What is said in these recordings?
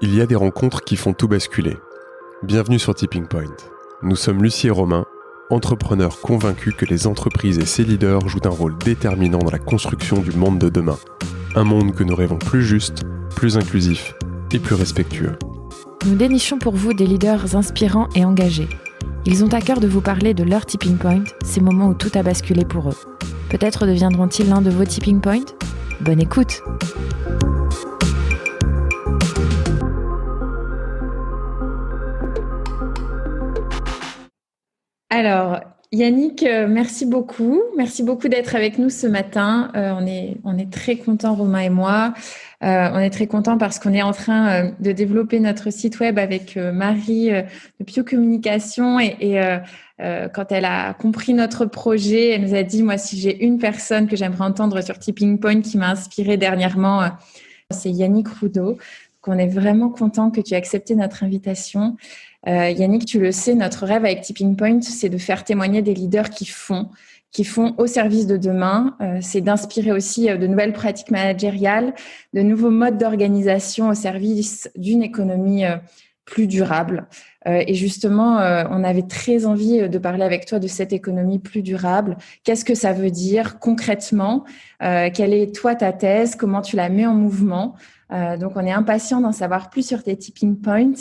Il y a des rencontres qui font tout basculer. Bienvenue sur Tipping Point. Nous sommes Lucie et Romain, entrepreneurs convaincus que les entreprises et ses leaders jouent un rôle déterminant dans la construction du monde de demain. Un monde que nous rêvons plus juste, plus inclusif et plus respectueux. Nous dénichons pour vous des leaders inspirants et engagés. Ils ont à cœur de vous parler de leur tipping point, ces moments où tout a basculé pour eux. Peut-être deviendront-ils l'un de vos tipping points ? Bonne écoute! Alors, Yannick, merci beaucoup. Merci beaucoup d'être avec nous ce matin. On est très contents, Romain et moi. On est très contents parce qu'on est en train de développer notre site web avec Marie de Pio Communication et quand elle a compris notre projet, elle nous a dit, moi, si j'ai une personne que j'aimerais entendre sur Tipping Point qui m'a inspirée dernièrement, c'est Yannick Roudot. Donc, on est vraiment content que tu aies accepté notre invitation. Yannick, tu le sais, notre rêve avec Tipping Point, c'est de faire témoigner des leaders qui font au service de demain. C'est d'inspirer aussi de nouvelles pratiques managériales, de nouveaux modes d'organisation au service d'une économie plus durable. Et justement, on avait très envie de parler avec toi de cette économie plus durable. Qu'est-ce que ça veut dire concrètement ? Quelle est, toi, ta thèse ? Comment tu la mets en mouvement ? Donc, on est impatient d'en savoir plus sur tes Tipping Points.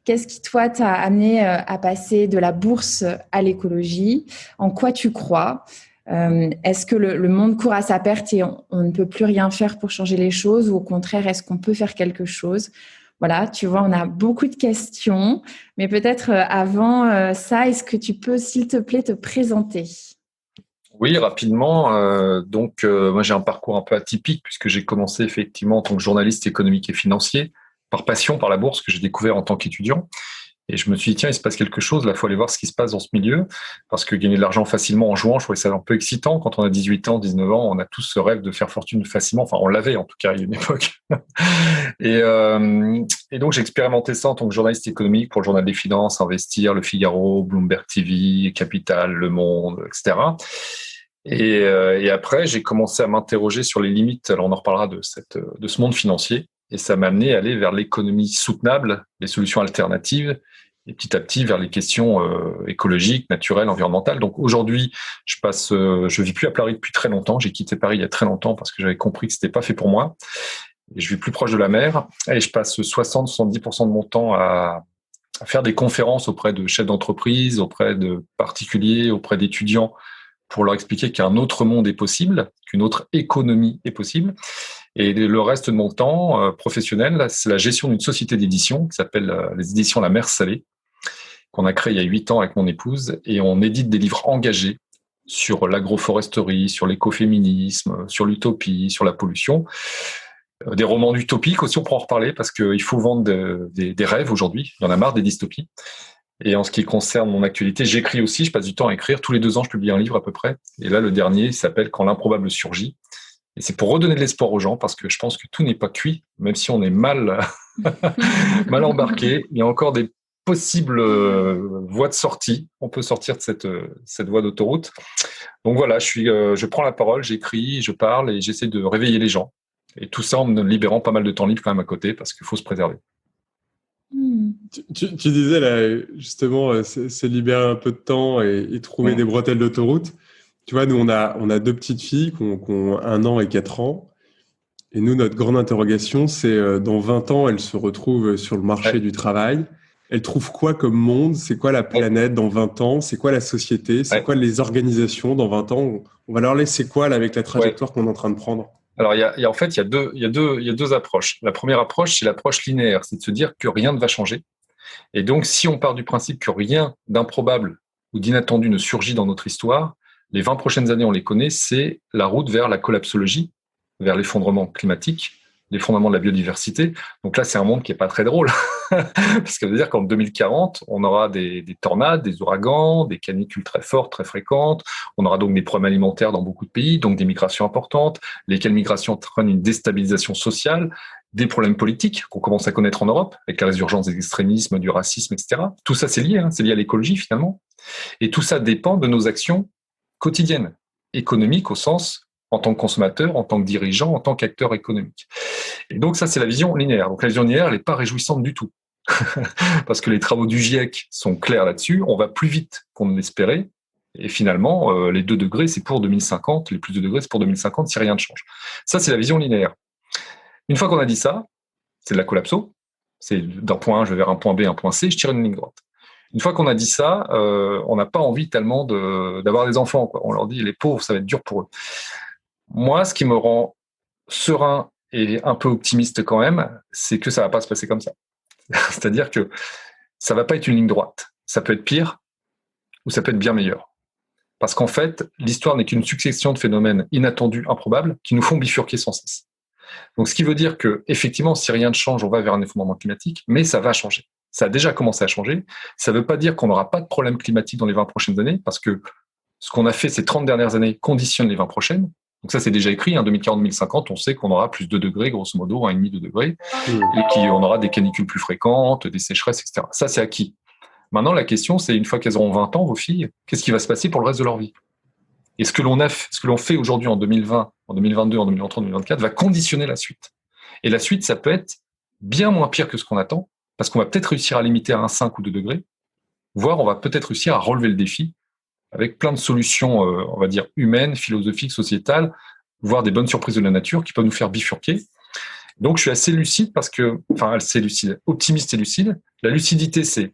Qu'est-ce qui, toi, t'a amené à passer de la bourse à l'écologie ? En quoi tu crois ? Est-ce que le monde court à sa perte et on ne peut plus rien faire pour changer les choses ? Ou au contraire, est-ce qu'on peut faire quelque chose ? Voilà, tu vois, on a beaucoup de questions. Mais peut-être avant ça, est-ce que tu peux, s'il te plaît, te présenter ? Oui, rapidement. Moi, j'ai un parcours un peu atypique puisque j'ai commencé effectivement en tant que journaliste économique et financier, par passion, par la bourse que j'ai découvert en tant qu'étudiant. Et je me suis dit, tiens, il se passe quelque chose, là, il faut aller voir ce qui se passe dans ce milieu, parce que gagner de l'argent facilement en jouant, je trouvais ça un peu excitant. Quand on a 18 ans, 19 ans, on a tous ce rêve de faire fortune facilement. Enfin, on l'avait en tout cas, il y a une époque. Et donc, j'ai expérimenté ça en tant que journaliste économique pour le Journal des Finances, Investir, Le Figaro, Bloomberg TV, Capital, Le Monde, etc. Et après, j'ai commencé à m'interroger sur les limites. Alors, on en reparlera de ce monde financier. Et ça m'a amené à aller vers l'économie soutenable, les solutions alternatives, et petit à petit vers les questions écologiques, naturelles, environnementales. Donc aujourd'hui, je vis plus à Paris depuis très longtemps. J'ai quitté Paris il y a très longtemps parce que j'avais compris que c'était pas fait pour moi. Et je vis plus proche de la mer. Et je passe 60-70% de mon temps à faire des conférences auprès de chefs d'entreprise, auprès de particuliers, auprès d'étudiants, pour leur expliquer qu'un autre monde est possible, qu'une autre économie est possible. Et le reste de mon temps professionnel, c'est la gestion d'une société d'édition qui s'appelle les éditions La Mer Salée, qu'on a créée il y a 8 ans avec mon épouse. Et on édite des livres engagés sur l'agroforesterie, sur l'écoféminisme, sur l'utopie, sur la pollution. Des romans utopiques aussi, on pourra en reparler, parce qu'il faut vendre des rêves aujourd'hui. Il y en a marre des dystopies. Et en ce qui concerne mon actualité, j'écris aussi, je passe du temps à écrire. Tous les 2 ans, je publie un livre à peu près. Et là, le dernier, il s'appelle « Quand l'improbable surgit ». Et c'est pour redonner de l'espoir aux gens, parce que je pense que tout n'est pas cuit, même si on est mal embarqué. Il y a encore des possibles voies de sortie. On peut sortir de cette voie d'autoroute. Donc voilà, je prends la parole, j'écris, je parle et j'essaie de réveiller les gens. Et tout ça en me libérant pas mal de temps libre quand même à côté, parce qu'il faut se préserver. Tu disais là, justement, c'est libérer un peu de temps et trouver des bretelles d'autoroute. Tu vois, nous, on a 2 petites filles qui ont 1 an et 4 ans. Et nous, notre grande interrogation, c'est dans 20 ans, elles se retrouvent sur le marché du travail. Elles trouvent quoi comme monde ? C'est quoi la planète dans 20 ans ? C'est quoi la société ? C'est quoi les organisations dans 20 ans ? On va leur laisser quoi là, avec la trajectoire qu'on est en train de prendre ? Alors, il y a deux approches. La première approche, c'est l'approche linéaire, c'est de se dire que rien ne va changer. Et donc, si on part du principe que rien d'improbable ou d'inattendu ne surgit dans notre histoire, les 20 prochaines années, on les connaît, c'est la route vers la collapsologie, vers l'effondrement climatique, l'effondrement de la biodiversité. Donc là, c'est un monde qui est pas très drôle. Parce que ça veut dire qu'en 2040, on aura des tornades, des ouragans, des canicules très fortes, très fréquentes. On aura donc des problèmes alimentaires dans beaucoup de pays, donc des migrations importantes, lesquelles migrations entraînent une déstabilisation sociale, des problèmes politiques qu'on commence à connaître en Europe, avec la résurgence des extrémismes, du racisme, etc. Tout ça, c'est lié, c'est lié à l'écologie finalement. Et tout ça dépend de nos actions quotidiennes, économiques au sens en tant que consommateur, en tant que dirigeant, en tant qu'acteur économique. Et donc, ça, c'est la vision linéaire. Donc, la vision linéaire, elle n'est pas réjouissante du tout. Parce que les travaux du GIEC sont clairs là-dessus. On va plus vite qu'on ne l'espérait. Et finalement, les 2 degrés, c'est pour 2050. Les plus de degrés, c'est pour 2050 si rien ne change. Ça, c'est la vision linéaire. Une fois qu'on a dit ça, c'est de la collapso. C'est d'un point A, je vais vers un point B, un point C, je tire une ligne droite. Une fois qu'on a dit ça, on n'a pas envie tellement d'avoir des enfants, quoi. On leur dit, les pauvres, ça va être dur pour eux. Moi, ce qui me rend serein et un peu optimiste quand même, c'est que ça va pas se passer comme ça. C'est-à-dire que ça va pas être une ligne droite. Ça peut être pire ou ça peut être bien meilleur. Parce qu'en fait, l'histoire n'est qu'une succession de phénomènes inattendus, improbables, qui nous font bifurquer sans cesse. Donc, ce qui veut dire que, effectivement, si rien ne change, on va vers un effondrement climatique, mais ça va changer. Ça a déjà commencé à changer. Ça ne veut pas dire qu'on n'aura pas de problème climatique dans les 20 prochaines années, parce que ce qu'on a fait ces 30 dernières années conditionne les 20 prochaines. Donc ça, c'est déjà écrit, 2040-2050, on sait qu'on aura plus de 2 degrés, grosso modo, 1,5-2 degrés, et qu'on aura des canicules plus fréquentes, des sécheresses, etc. Ça, c'est acquis. Maintenant, la question, c'est une fois qu'elles auront 20 ans, vos filles, qu'est-ce qui va se passer pour le reste de leur vie? Et ce que l'on fait aujourd'hui en 2020, en 2022, en 2023, en 2024, va conditionner la suite. Et la suite, ça peut être bien moins pire que ce qu'on attend, parce qu'on va peut-être réussir à limiter à 1,5 ou 2 degrés, voire on va peut-être réussir à relever le défi avec plein de solutions, on va dire, humaines, philosophiques, sociétales, voire des bonnes surprises de la nature qui peuvent nous faire bifurquer. Donc, je suis assez lucide assez lucide, optimiste et lucide. La lucidité, c'est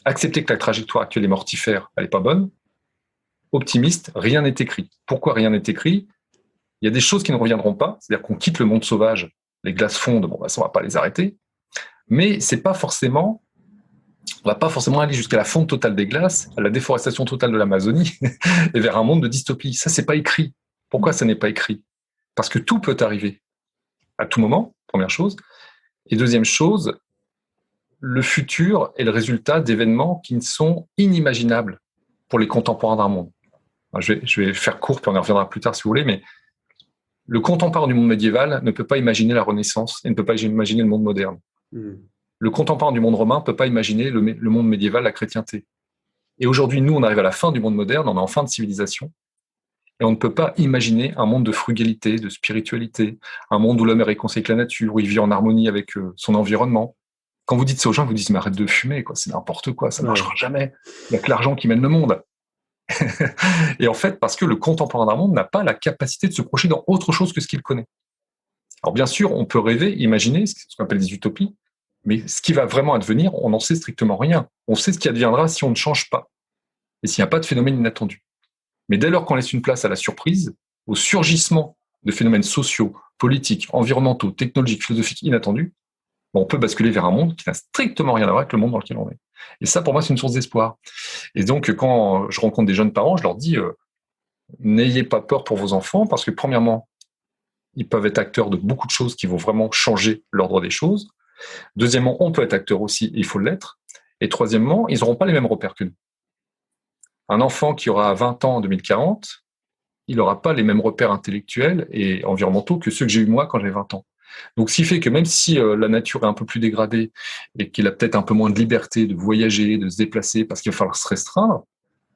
accepter que la trajectoire actuelle est mortifère, elle n'est pas bonne. Optimiste, rien n'est écrit. Pourquoi rien n'est écrit? Il y a des choses qui ne reviendront pas, c'est-à-dire qu'on quitte le monde sauvage, les glaces fondent, ça, on va pas les arrêter. Mais c'est pas forcément, on va pas forcément aller jusqu'à la fonte totale des glaces, à la déforestation totale de l'Amazonie et vers un monde de dystopie. Ça, c'est pas écrit. Pourquoi ça n'est pas écrit? Parce que tout peut arriver à tout moment, première chose. Et deuxième chose, le futur est le résultat d'événements qui ne sont inimaginables pour les contemporains d'un monde. Je vais faire court, puis on y reviendra plus tard si vous voulez, mais le contemporain du monde médiéval ne peut pas imaginer la Renaissance et ne peut pas imaginer le monde moderne. Le contemporain du monde romain ne peut pas imaginer le monde médiéval, la chrétienté. Et aujourd'hui, nous, on arrive à la fin du monde moderne, on est en fin de civilisation, et on ne peut pas imaginer un monde de frugalité, de spiritualité, un monde où l'homme est réconcilié avec la nature, où il vit en harmonie avec son environnement. Quand vous dites ça aux gens, ils vous disent « mais arrête de fumer, quoi, c'est n'importe quoi, ça ne marchera jamais, il n'y a que l'argent qui mène le monde ». Et en fait, parce que le contemporain d'un monde n'a pas la capacité de se projeter dans autre chose que ce qu'il connaît. Alors bien sûr, on peut rêver, imaginer, ce qu'on appelle des utopies, mais ce qui va vraiment advenir, on n'en sait strictement rien. On sait ce qui adviendra si on ne change pas, et s'il n'y a pas de phénomène inattendu. Mais dès lors qu'on laisse une place à la surprise, au surgissement de phénomènes sociaux, politiques, environnementaux, technologiques, philosophiques inattendus, on peut basculer vers un monde qui n'a strictement rien à voir avec le monde dans lequel on est. Et ça, pour moi, c'est une source d'espoir. Et donc, quand je rencontre des jeunes parents, je leur dis n'ayez pas peur pour vos enfants, parce que premièrement, ils peuvent être acteurs de beaucoup de choses qui vont vraiment changer l'ordre des choses. Deuxièmement, on peut être acteur aussi, et il faut l'être. Et troisièmement, ils n'auront pas les mêmes repères que nous. Un enfant qui aura 20 ans en 2040, il n'aura pas les mêmes repères intellectuels et environnementaux que ceux que j'ai eu moi quand j'avais 20 ans. Donc, ce qui fait que même si la nature est un peu plus dégradée et qu'il a peut-être un peu moins de liberté de voyager, de se déplacer, parce qu'il va falloir se restreindre,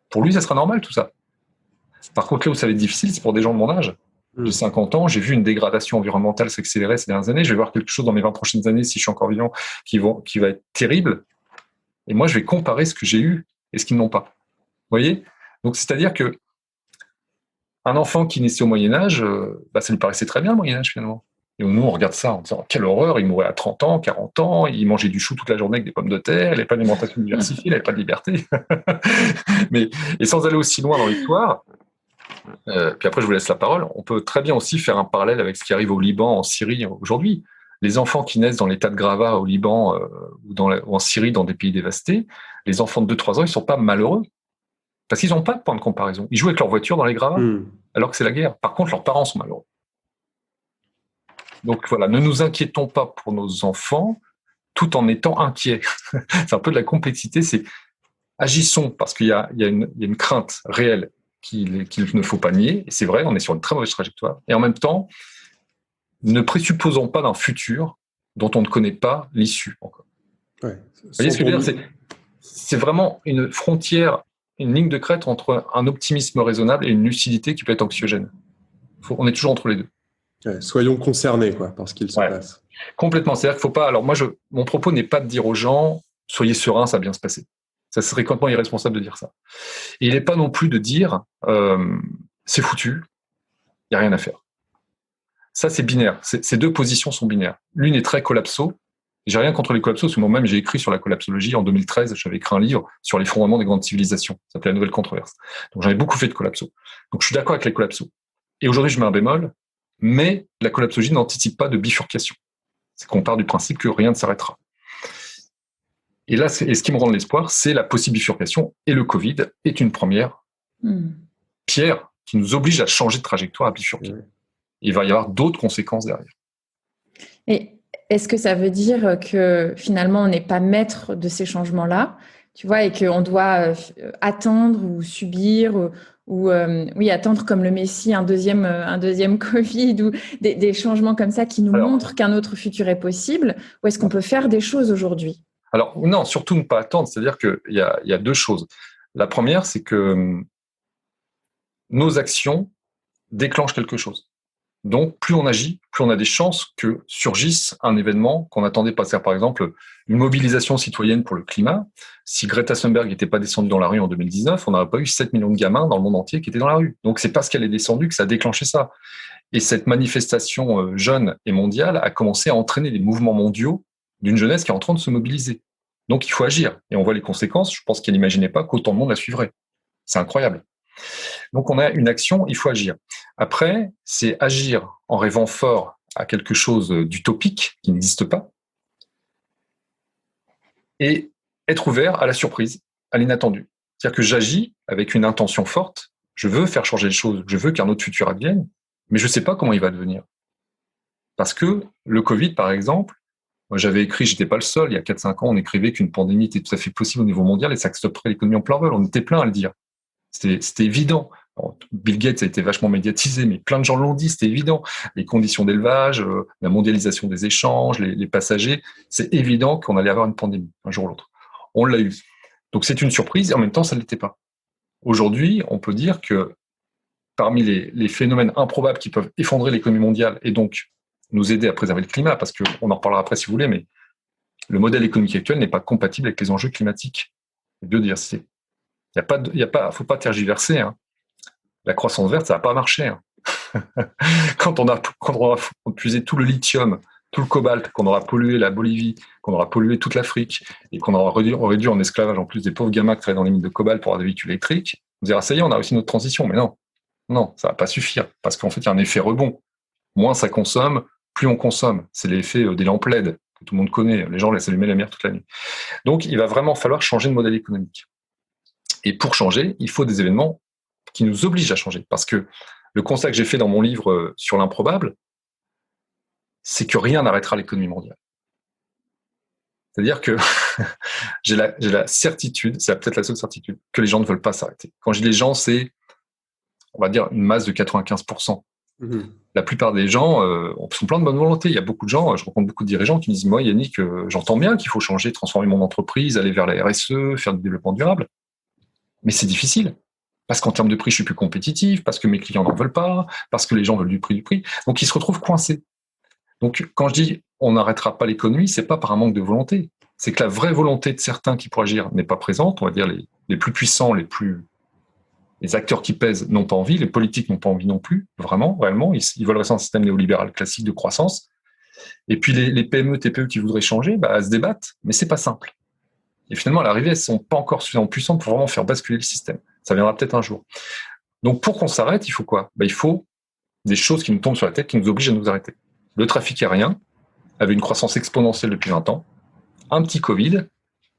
pour lui, ça sera normal tout ça. Par contre, là où ça va être difficile, c'est pour des gens de mon âge. J'ai 50 ans, j'ai vu une dégradation environnementale s'accélérer ces dernières années. Je vais voir quelque chose dans mes 20 prochaines années, si je suis encore vivant, qui va être terrible. Et moi, je vais comparer ce que j'ai eu et ce qu'ils n'ont pas. Vous voyez? Donc, c'est-à-dire que un enfant qui naissait au Moyen-Âge, ça lui paraissait très bien, le Moyen-Âge, finalement. Et nous, on regarde ça en disant, quelle horreur, il mourait à 30 ans, 40 ans, il mangeait du chou toute la journée avec des pommes de terre, il n'avait pas d'alimentation diversifiée, il n'avait pas de liberté. Et sans aller aussi loin dans l'histoire, puis après je vous laisse la parole, on peut très bien aussi faire un parallèle avec ce qui arrive au Liban, en Syrie aujourd'hui. Les enfants qui naissent dans l'état de Grava au Liban ou en Syrie, dans des pays dévastés, les enfants de 2-3 ans, ils ne sont pas malheureux. Parce qu'ils n'ont pas de point de comparaison. Ils jouent avec leur voiture dans les gravats, alors que c'est la guerre. Par contre, leurs parents sont malheureux. Donc voilà, ne nous inquiétons pas pour nos enfants, tout en étant inquiets. C'est un peu de la complexité, c'est agissons, parce qu'il y a une crainte réelle qu'il ne faut pas nier, et c'est vrai, on est sur une très mauvaise trajectoire, et en même temps, ne présupposons pas d'un futur dont on ne connaît pas l'issue encore. Ouais, vous voyez ce que je veux dire? C'est vraiment une frontière, une ligne de crête entre un optimisme raisonnable et une lucidité qui peut être anxiogène. On est toujours entre les deux. Ouais, soyons concernés par ce qu'il se passe. Complètement. C'est-à-dire qu'il faut pas. Alors moi, mon propos n'est pas de dire aux gens soyez sereins, ça va bien se passer. Ça serait complètement irresponsable de dire ça. Et il n'est pas non plus de dire c'est foutu, il n'y a rien à faire. Ça, c'est binaire. Ces deux positions sont binaires. L'une est très collapso. J'ai rien contre les collapsos, parce que moi-même, j'ai écrit sur la collapsologie. En 2013, j'avais écrit un livre sur les fondements des grandes civilisations. Ça s'appelait La Nouvelle Controverse. Donc, j'en ai beaucoup fait de collapso. Donc, je suis d'accord avec les collapsos. Et aujourd'hui, je mets un bémol, mais la collapsologie n'anticipe pas de bifurcation. C'est qu'on part du principe que rien ne s'arrêtera. Et là, ce qui me rend de l'espoir, c'est la possible bifurcation. Et le Covid est une première pierre qui nous oblige à changer de trajectoire, à bifurquer. Il va y avoir d'autres conséquences derrière. Et est-ce que ça veut dire que finalement, on n'est pas maître de ces changements-là, tu vois, et qu'on doit attendre ou subir ou attendre comme le Messie un deuxième Covid ou des changements comme ça qui nous montrent qu'un autre futur est possible, ou est-ce qu'on peut faire des choses aujourd'hui? Alors non, surtout ne pas attendre, c'est-à-dire qu'il y a deux choses. La première, c'est que nos actions déclenchent quelque chose. Donc, plus on agit, plus on a des chances que surgisse un événement qu'on n'attendait pas. C'est-à-dire, par exemple, une mobilisation citoyenne pour le climat. Si Greta Thunberg n'était pas descendue dans la rue en 2019, on n'aurait pas eu 7 millions de gamins dans le monde entier qui étaient dans la rue. Donc, c'est parce qu'elle est descendue que ça a déclenché ça. Et cette manifestation jeune et mondiale a commencé à entraîner des mouvements mondiaux d'une jeunesse qui est en train de se mobiliser. Donc, il faut agir. Et on voit les conséquences. Je pense qu'elle n'imaginait pas qu'autant de monde la suivrait. C'est incroyable. Donc, on a une action, il faut agir. Après, c'est agir en rêvant fort à quelque chose d'utopique qui n'existe pas et être ouvert à la surprise, à l'inattendu. C'est-à-dire que j'agis avec une intention forte, je veux faire changer les choses, je veux qu'un autre futur advienne, mais je ne sais pas comment il va devenir. Parce que le Covid, par exemple, moi j'avais écrit, j'étais pas le seul, il y a 4-5 ans, on écrivait qu'une pandémie était tout à fait possible au niveau mondial et ça stopperait l'économie en plein vol. On était plein à le dire. C'était évident. Alors, Bill Gates a été vachement médiatisé, mais plein de gens l'ont dit, c'était évident. Les conditions d'élevage, la mondialisation des échanges, les passagers, c'est évident qu'on allait avoir une pandémie un jour ou l'autre. On l'a eu. Donc c'est une surprise et en même temps, ça ne l'était pas. Aujourd'hui, on peut dire que parmi les phénomènes improbables qui peuvent effondrer l'économie mondiale et donc nous aider à préserver le climat, parce qu'on en reparlera après si vous voulez, mais le modèle économique actuel n'est pas compatible avec les enjeux climatiques et biodiversité. Faut pas tergiverser. Hein. La croissance verte, ça va pas marcher. Hein. Quand on aura puisé tout le lithium, tout le cobalt, qu'on aura pollué la Bolivie, qu'on aura pollué toute l'Afrique et qu'on aura réduit en esclavage en plus des pauvres gamins qui travaillent dans les mines de cobalt pour avoir des véhicules électriques, on dira ça y est, on a réussi notre transition. Mais non, ça va pas suffire parce qu'en fait, il y a un effet rebond. Moins ça consomme, plus on consomme. C'est l'effet des lampes LED que tout le monde connaît. Les gens laissent allumer la lumière toute la nuit. Donc, il va vraiment falloir changer de modèle économique. Et pour changer, il faut des événements qui nous obligent à changer. Parce que le constat que j'ai fait dans mon livre sur l'improbable, c'est que rien n'arrêtera l'économie mondiale. C'est-à-dire que j'ai la certitude, c'est peut-être la seule certitude, que les gens ne veulent pas s'arrêter. Quand je dis les gens, c'est, on va dire, une masse de 95%. La plupart des gens sont pleins de bonne volonté. Il y a beaucoup de gens, je rencontre beaucoup de dirigeants qui me disent « Moi, Yannick, j'entends bien qu'il faut changer, transformer mon entreprise, aller vers la RSE, faire du développement durable. Mais c'est difficile. Parce qu'en termes de prix, je suis plus compétitif, parce que mes clients n'en veulent pas, parce que les gens veulent du prix. Donc, ils se retrouvent coincés. Donc, quand je dis on n'arrêtera pas l'économie, c'est pas par un manque de volonté. C'est que la vraie volonté de certains qui pourraient agir n'est pas présente. On va dire les plus puissants, les acteurs qui pèsent n'ont pas envie, les politiques n'ont pas envie non plus, réellement. Ils veulent rester un système néolibéral classique de croissance. Et puis, les PME, TPE qui voudraient changer, elles se débattent, mais c'est pas simple. Et finalement, à l'arrivée, elles ne sont pas encore suffisamment puissantes pour vraiment faire basculer le système. Ça viendra peut-être un jour. Donc, pour qu'on s'arrête, il faut quoi ? Il faut des choses qui nous tombent sur la tête, qui nous obligent à nous arrêter. Le trafic aérien avait une croissance exponentielle depuis 20 ans. Un petit Covid,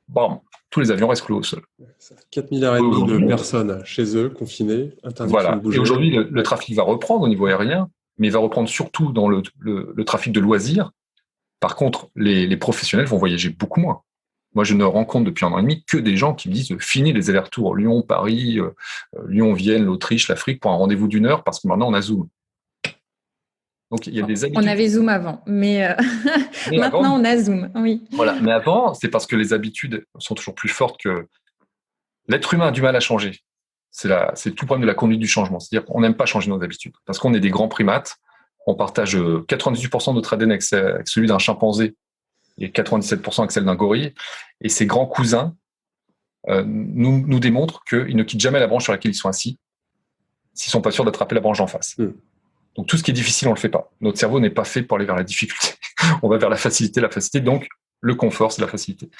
bam, tous les avions restent cloués au sol. 4,5 milliards de personnes chez eux, confinées, interdiction de bouger. Et aujourd'hui, le trafic va reprendre au niveau aérien, mais il va reprendre surtout dans le trafic de loisirs. Par contre, les professionnels vont voyager beaucoup moins. Moi, je ne rencontre depuis 1 an et demi que des gens qui me disent fini les allers-retours Lyon, Paris, Lyon, Vienne, l'Autriche, l'Afrique pour un rendez-vous d'1 heure parce que maintenant on a Zoom. Donc il y a des habitudes. On avait Zoom avant, mais maintenant on a Zoom. Oui. Voilà, mais avant, c'est parce que les habitudes sont toujours plus fortes que l'être humain a du mal à changer. C'est tout le problème de la conduite du changement. C'est-à-dire qu'on n'aime pas changer nos habitudes parce qu'on est des grands primates. On partage 98% de notre ADN avec celui d'un chimpanzé et 97% avec celle d'un gorille. Et ces grands cousins nous démontrent qu'ils ne quittent jamais la branche sur laquelle ils sont assis s'ils ne sont pas sûrs d'attraper la branche en face. Donc tout ce qui est difficile, on ne le fait pas. Notre cerveau n'est pas fait pour aller vers la difficulté. On va vers la facilité. Donc le confort, c'est la facilité.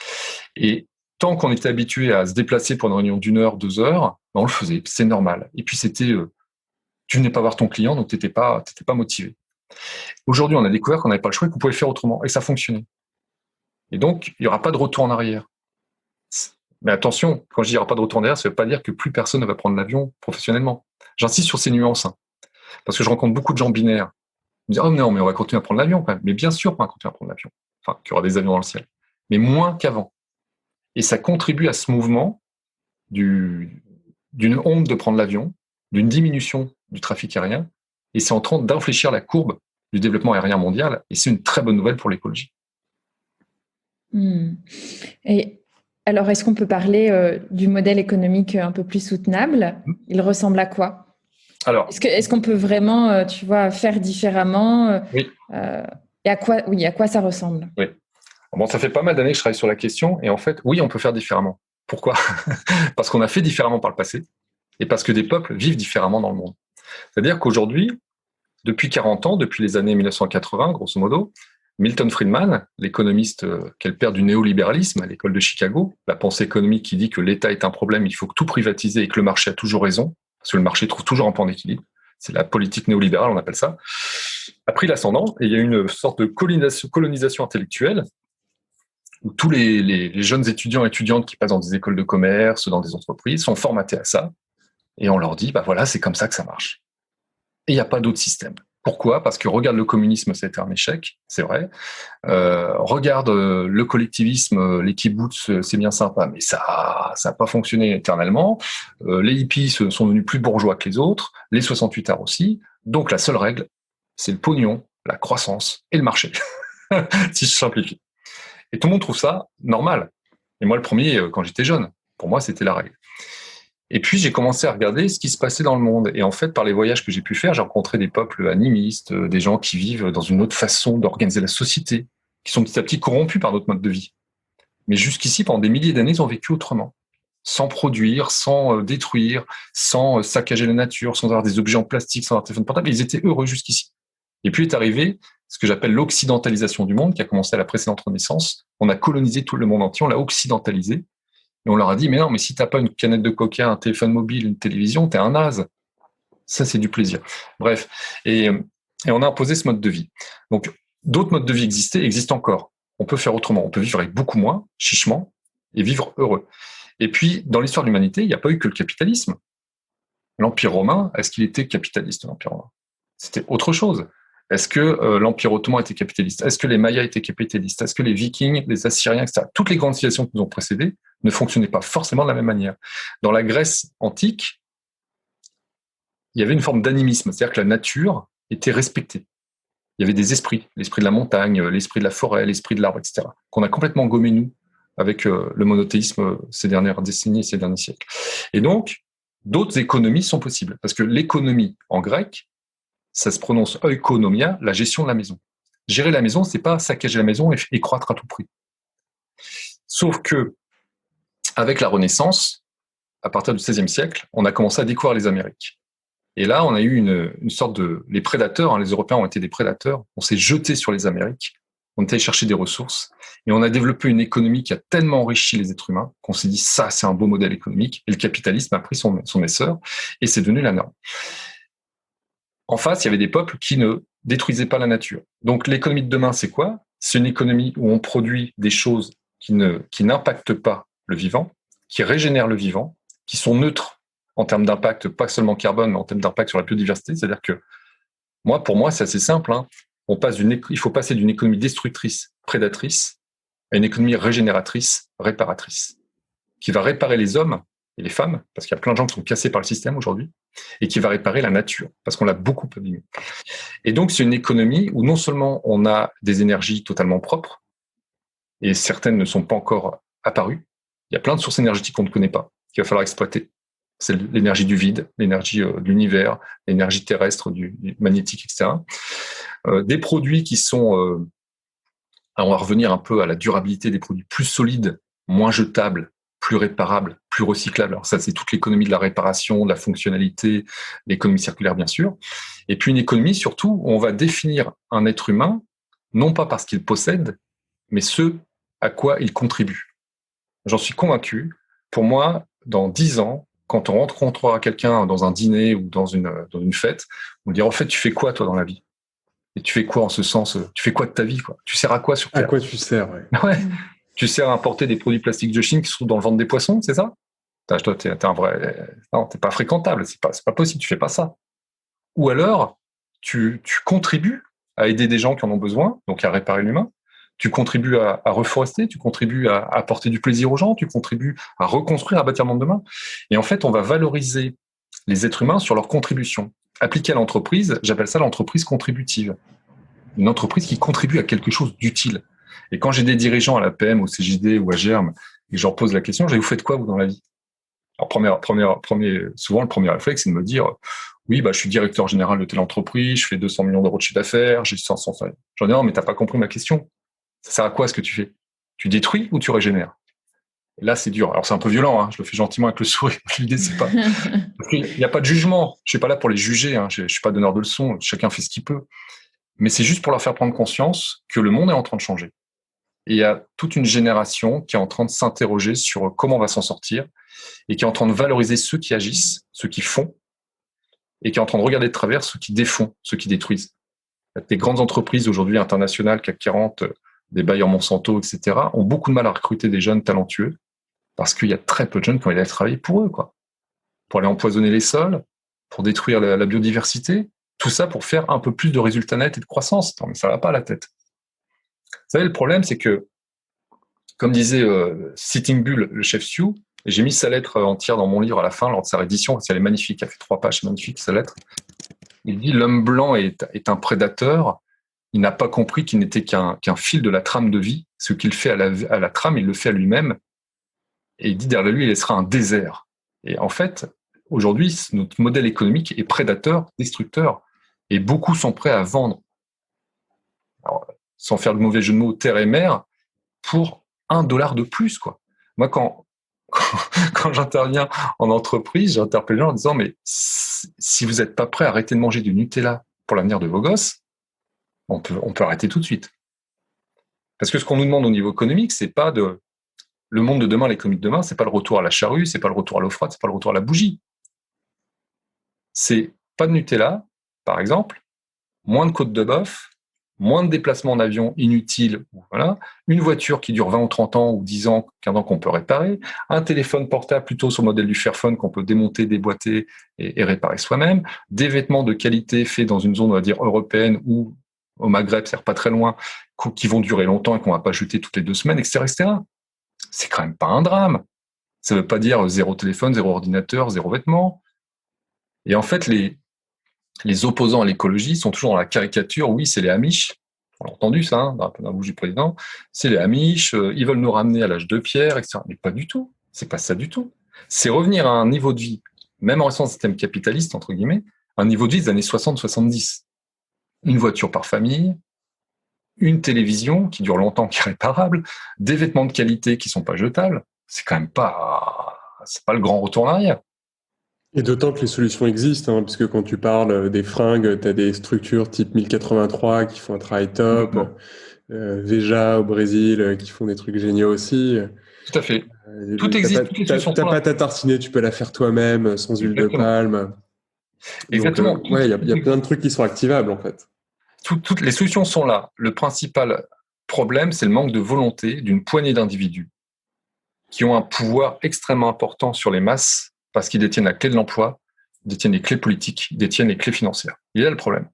Et tant qu'on était habitué à se déplacer pour une réunion d'1 heure, 2 heures, on le faisait, c'est normal. Et puis c'était, tu venais pas voir ton client, donc t'étais pas motivé. Aujourd'hui, on a découvert qu'on n'avait pas le choix et qu'on pouvait faire autrement, et ça fonctionnait. Et donc, il n'y aura pas de retour en arrière. Mais attention, quand je dis il n'y aura pas de retour en arrière, ça ne veut pas dire que plus personne ne va prendre l'avion professionnellement. J'insiste sur ces nuances, parce que je rencontre beaucoup de gens binaires. Ils me disent « Oh non, mais on va continuer à prendre l'avion quand même. » Mais bien sûr qu'on va continuer à prendre l'avion. Enfin, qu'il y aura des avions dans le ciel. Mais moins qu'avant. Et ça contribue à ce mouvement d'une honte de prendre l'avion, d'une diminution du trafic aérien, et c'est en train d'infléchir la courbe du développement aérien mondial, et c'est une très bonne nouvelle pour l'écologie. Et alors, est-ce qu'on peut parler du modèle économique un peu plus soutenable ? Il ressemble à quoi ? Alors, est-ce qu'on peut vraiment, faire différemment ? Oui. Et à quoi ça ressemble ? Oui. Bon, ça fait pas mal d'années que je travaille sur la question, et en fait, oui, on peut faire différemment. Pourquoi ? Parce qu'on a fait différemment par le passé, et parce que des peuples vivent différemment dans le monde. C'est-à-dire qu'aujourd'hui, depuis 40 ans, depuis les années 1980, grosso modo, Milton Friedman, l'économiste qui est le père du néolibéralisme à l'école de Chicago, la pensée économique qui dit que l'État est un problème, il faut tout privatiser et que le marché a toujours raison, parce que le marché trouve toujours un point d'équilibre. C'est la politique néolibérale, on appelle ça. A pris l'ascendant et il y a une sorte de colonisation intellectuelle où tous les jeunes étudiants et étudiantes qui passent dans des écoles de commerce, dans des entreprises, sont formatés à ça. Et on leur dit, voilà, c'est comme ça que ça marche. Et il n'y a pas d'autre système. Pourquoi ? Parce que regarde le communisme, ça a été un échec, c'est vrai. Regarde le collectivisme, les kibbutz, c'est bien sympa, mais ça n'a pas fonctionné éternellement. Les hippies sont devenus plus bourgeois que les autres, les 68 arts aussi. Donc la seule règle, c'est le pognon, la croissance et le marché, si je simplifie. Et tout le monde trouve ça normal. Et moi, le premier, quand j'étais jeune, pour moi, c'était la règle. Et puis, j'ai commencé à regarder ce qui se passait dans le monde. Et en fait, par les voyages que j'ai pu faire, j'ai rencontré des peuples animistes, des gens qui vivent dans une autre façon d'organiser la société, qui sont petit à petit corrompus par notre mode de vie. Mais jusqu'ici, pendant des milliers d'années, ils ont vécu autrement. Sans produire, sans détruire, sans saccager la nature, sans avoir des objets en plastique, sans avoir téléphone portable. Ils étaient heureux jusqu'ici. Et puis est arrivé ce que j'appelle l'occidentalisation du monde, qui a commencé à la précédente Renaissance. On a colonisé tout le monde entier, on l'a occidentalisé. Et on leur a dit, mais non, mais si t'as pas une canette de coca, un téléphone mobile, une télévision, t'es un naze. Ça, c'est du plaisir. Bref. Et on a imposé ce mode de vie. Donc, d'autres modes de vie existent encore. On peut faire autrement. On peut vivre avec beaucoup moins, chichement, et vivre heureux. Et puis, dans l'histoire de l'humanité, il n'y a pas eu que le capitalisme. L'Empire romain, est-ce qu'il était capitaliste, l'Empire romain ? C'était autre chose. Est-ce que l'Empire ottoman était capitaliste ? Est-ce que les Mayas étaient capitalistes ? Est-ce que les Vikings, les Assyriens, etc., toutes les grandes civilisations qui nous ont précédées ne fonctionnaient pas forcément de la même manière. Dans la Grèce antique, il y avait une forme d'animisme, c'est-à-dire que la nature était respectée. Il y avait des esprits, l'esprit de la montagne, l'esprit de la forêt, l'esprit de l'arbre, etc., qu'on a complètement gommé, nous, avec le monothéisme ces dernières décennies et ces derniers siècles. Et donc, d'autres économies sont possibles, parce que l'économie, en grec, ça se prononce oikonomia, la gestion de la maison. Gérer la maison, c'est pas saccager la maison et croître à tout prix. Sauf que, avec la Renaissance, à partir du XVIe siècle, on a commencé à découvrir les Amériques. Et là, on a eu une sorte de... Les prédateurs, les Européens ont été des prédateurs, on s'est jeté sur les Amériques, on est allé chercher des ressources, et on a développé une économie qui a tellement enrichi les êtres humains qu'on s'est dit, ça, c'est un beau modèle économique, et le capitalisme a pris son essor, et c'est devenu la norme. En face, il y avait des peuples qui ne détruisaient pas la nature. Donc l'économie de demain, c'est quoi ? C'est une économie où on produit des choses qui n'impactent pas le vivant, qui régénèrent le vivant, qui sont neutres en termes d'impact, pas seulement carbone, mais en termes d'impact sur la biodiversité. C'est-à-dire que, pour moi, c'est assez simple. Il faut passer d'une économie destructrice, prédatrice, à une économie régénératrice, réparatrice, qui va réparer les hommes et les femmes, parce qu'il y a plein de gens qui sont cassés par le système aujourd'hui, et qui va réparer la nature, parce qu'on l'a beaucoup abîmée. Et donc, c'est une économie où non seulement on a des énergies totalement propres, et certaines ne sont pas encore apparues, il y a plein de sources énergétiques qu'on ne connaît pas, qu'il va falloir exploiter. C'est l'énergie du vide, l'énergie de l'univers, l'énergie terrestre, du magnétique, etc. Des produits qui sont... on va revenir un peu à la durabilité des produits plus solides, moins jetables, plus réparables, plus recyclables. Alors ça, c'est toute l'économie de la réparation, de la fonctionnalité, l'économie circulaire, bien sûr. Et puis une économie, surtout, où on va définir un être humain, non pas parce qu'il possède, mais ce à quoi il contribue. J'en suis convaincu. Pour moi, dans 10 ans, quand on rencontrera quelqu'un dans un dîner ou dans une fête, on lui dira, en fait, tu fais quoi, toi, dans la vie? Et tu fais quoi en ce sens? Tu fais quoi de ta vie, quoi? Tu sers à quoi sur Terre? À quoi tu sers, ouais. Ouais. Tu sers à importer des produits plastiques de Chine qui se trouvent dans le ventre des poissons, c'est ça? Toi, t'es un vrai... Non, t'es pas fréquentable, c'est pas possible, tu fais pas ça. Ou alors, tu contribues à aider des gens qui en ont besoin, donc à réparer l'humain. Tu contribues à reforester, tu contribues à apporter du plaisir aux gens, tu contribues à reconstruire, à bâtir le monde demain. Et en fait, on va valoriser les êtres humains sur leur contribution. Appliqué à l'entreprise, j'appelle ça l'entreprise contributive. Une entreprise qui contribue à quelque chose d'utile. Et quand j'ai des dirigeants à la PM, au CJD ou à Germe, et que je leur pose la question, vous faites quoi, vous, dans la vie? Alors, souvent, le premier réflexe, c'est de me dire, oui, je suis directeur général de telle entreprise, je fais 200 millions d'euros de chiffre d'affaires, j'ai 500 salariés. J'en dis, non, mais t'as pas compris ma question. Ça sert à quoi ce que tu fais? Tu détruis ou tu régénères? Et là, c'est dur. Alors, c'est un peu violent, hein. Je le fais gentiment avec le sourire. L'idée, c'est pas... Parce qu'il n'y a pas de jugement. Je suis pas là pour les juger, hein. Je suis pas donneur de leçons. Chacun fait ce qu'il peut. Mais c'est juste pour leur faire prendre conscience que le monde est en train de changer. Et il y a toute une génération qui est en train de s'interroger sur comment on va s'en sortir et qui est en train de valoriser ceux qui agissent, ceux qui font, et qui est en train de regarder de travers ceux qui défont, ceux qui détruisent. Les grandes entreprises aujourd'hui internationales, CAC 40, des Bayer Monsanto, etc., ont beaucoup de mal à recruter des jeunes talentueux parce qu'il y a très peu de jeunes qui ont envie d'aller travailler pour eux, quoi. Pour aller empoisonner les sols, pour détruire la biodiversité, tout ça pour faire un peu plus de résultats nets et de croissance. Non, mais ça va pas à la tête. Vous savez, le problème, c'est que, comme disait Sitting Bull, le chef Sioux, et j'ai mis sa lettre entière dans mon livre à la fin, lors de sa réédition, parce qu'elle est magnifique, elle fait 3 pages, c'est magnifique, sa lettre. Il dit « L'homme blanc est un prédateur. Il n'a pas compris qu'il n'était qu'un fil de la trame de vie. Ce qu'il fait à la trame, il le fait à lui-même. Et il dit derrière lui, il laissera un désert. » Et en fait, aujourd'hui, notre modèle économique est prédateur, destructeur. Et beaucoup sont prêts à vendre, alors, sans faire de mauvais jeu de mots, terre et mer, pour $1 de plus, quoi. Moi, quand j'interviens en entreprise, j'interpelle les gens en disant, mais si vous n'êtes pas prêt à arrêter de manger du Nutella pour l'avenir de vos gosses, on peut arrêter tout de suite. Parce que ce qu'on nous demande au niveau économique, c'est pas le monde de demain, l'économie de demain, c'est pas le retour à la charrue, c'est pas le retour à l'eau froide, c'est pas le retour à la bougie. C'est pas de Nutella, par exemple, moins de côte de bœuf, moins de déplacements en avion inutiles, voilà, une voiture qui dure 20 ou 30 ans ou 10 ans, 15 ans qu'on peut réparer, un téléphone portable plutôt sur le modèle du Fairphone qu'on peut démonter, déboîter et réparer soi-même, des vêtements de qualité faits dans une zone, on va dire, européenne ou au Maghreb, c'est-à-dire pas très loin, qui vont durer longtemps et qu'on va pas jeter toutes les 2 semaines, etc., etc. C'est quand même pas un drame. Ça veut pas dire 0 téléphone, 0 ordinateur, 0 vêtements. Et en fait, les opposants à l'écologie sont toujours dans la caricature. Oui, c'est les Amish. On a entendu ça, hein, dans la bouche du président. C'est les Amish, ils veulent nous ramener à l'âge de pierre, etc. Mais pas du tout. C'est pas ça du tout. C'est revenir à un niveau de vie, même en restant dans un système capitaliste, entre guillemets, un niveau de vie des années 60-70. Une voiture par famille, une télévision qui dure longtemps, qui est réparable, des vêtements de qualité qui sont pas jetables. C'est quand même pas, c'est pas le grand retour en arrière. Et d'autant que les solutions existent, hein, parce que quand tu parles des fringues, tu as des structures type 1083 qui font un travail top, Veja au Brésil qui font des trucs géniaux aussi. Tout à fait. Tout existe. T'as pas à tartiner, tu peux la faire toi-même sans huile de palme. Exactement. Donc, il y a plein de trucs qui sont activables en fait. Toutes les solutions sont là. Le principal problème, c'est le manque de volonté d'une poignée d'individus qui ont un pouvoir extrêmement important sur les masses parce qu'ils détiennent la clé de l'emploi, détiennent les clés politiques, détiennent les clés financières. Il y a le problème.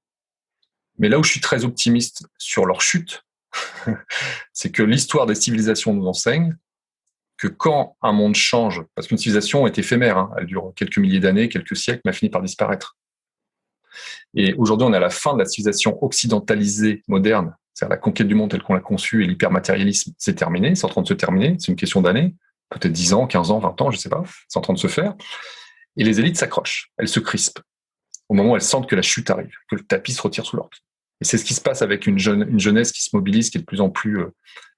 Mais là où je suis très optimiste sur leur chute, c'est que l'histoire des civilisations nous enseigne que quand un monde change, parce qu'une civilisation est éphémère, hein, elle dure quelques milliers d'années, quelques siècles, mais elle finit par disparaître. Et aujourd'hui, on est à la fin de la civilisation occidentalisée moderne, c'est-à-dire la conquête du monde telle qu'on l'a conçue et l'hypermatérialisme, c'est terminé, c'est en train de se terminer, c'est une question d'années, peut-être 10 ans, 15 ans, 20 ans, je ne sais pas, c'est en train de se faire. Et les élites s'accrochent, elles se crispent au moment où elles sentent que la chute arrive, que le tapis se retire sous leurs pieds. Et c'est ce qui se passe avec une jeunesse qui se mobilise, qui est de plus en plus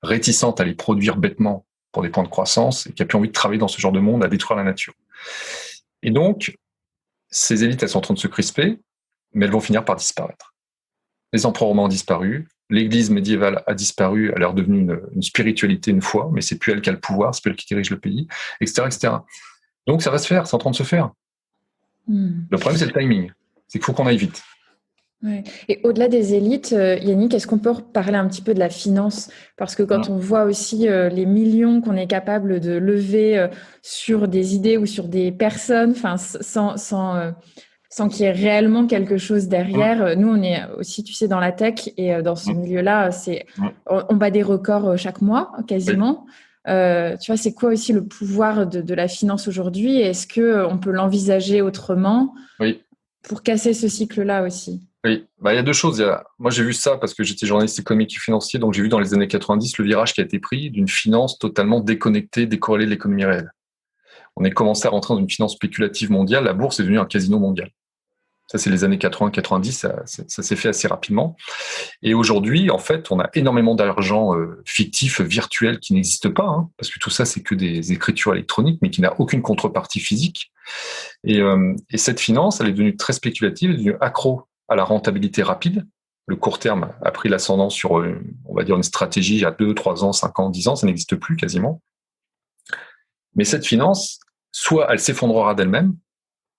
réticente à les produire bêtement pour des points de croissance et qui a plus envie de travailler dans ce genre de monde à détruire la nature. Et donc, ces élites, elles sont en train de se crisper, mais elles vont finir par disparaître. Les empereurs romains ont disparu, l'église médiévale a disparu, elle est redevenue une spiritualité, une foi, mais c'est plus elle qui a le pouvoir, c'est plus elle qui dirige le pays, etc., etc. Donc ça va se faire, c'est en train de se faire. Le problème, c'est le timing. C'est qu'il faut qu'on aille vite. Ouais. Et au-delà des élites, Yannick, est-ce qu'on peut parler un petit peu de la finance? Parce que quand on voit aussi les millions qu'on est capable de lever sur des idées ou sur des personnes, sans qu'il y ait réellement quelque chose derrière. Nous, on est aussi, tu sais, dans la tech et dans ce milieu-là, on bat des records chaque mois, quasiment. Tu vois, c'est quoi aussi le pouvoir de la finance aujourd'hui? Est-ce qu'on peut l'envisager autrement pour casser ce cycle-là aussi? Oui, il y a deux choses. Moi, j'ai vu ça parce que j'étais journaliste économique et financier, donc j'ai vu dans les années 90 le virage qui a été pris d'une finance totalement déconnectée, décorrélée de l'économie réelle. On est commencé à rentrer dans une finance spéculative mondiale. La bourse est devenue un casino mondial. Ça, c'est les années 80-90, ça s'est fait assez rapidement. Et aujourd'hui, en fait, on a énormément d'argent fictif, virtuel, qui n'existe pas, parce que tout ça, c'est que des écritures électroniques, mais qui n'a aucune contrepartie physique. Et cette finance, elle est devenue très spéculative, elle est devenue accro à la rentabilité rapide. Le court terme a pris l'ascendant sur, on va dire, une stratégie à 2, 3 ans, 5 ans, 10 ans, ça n'existe plus quasiment. Mais cette finance, soit elle s'effondrera d'elle-même,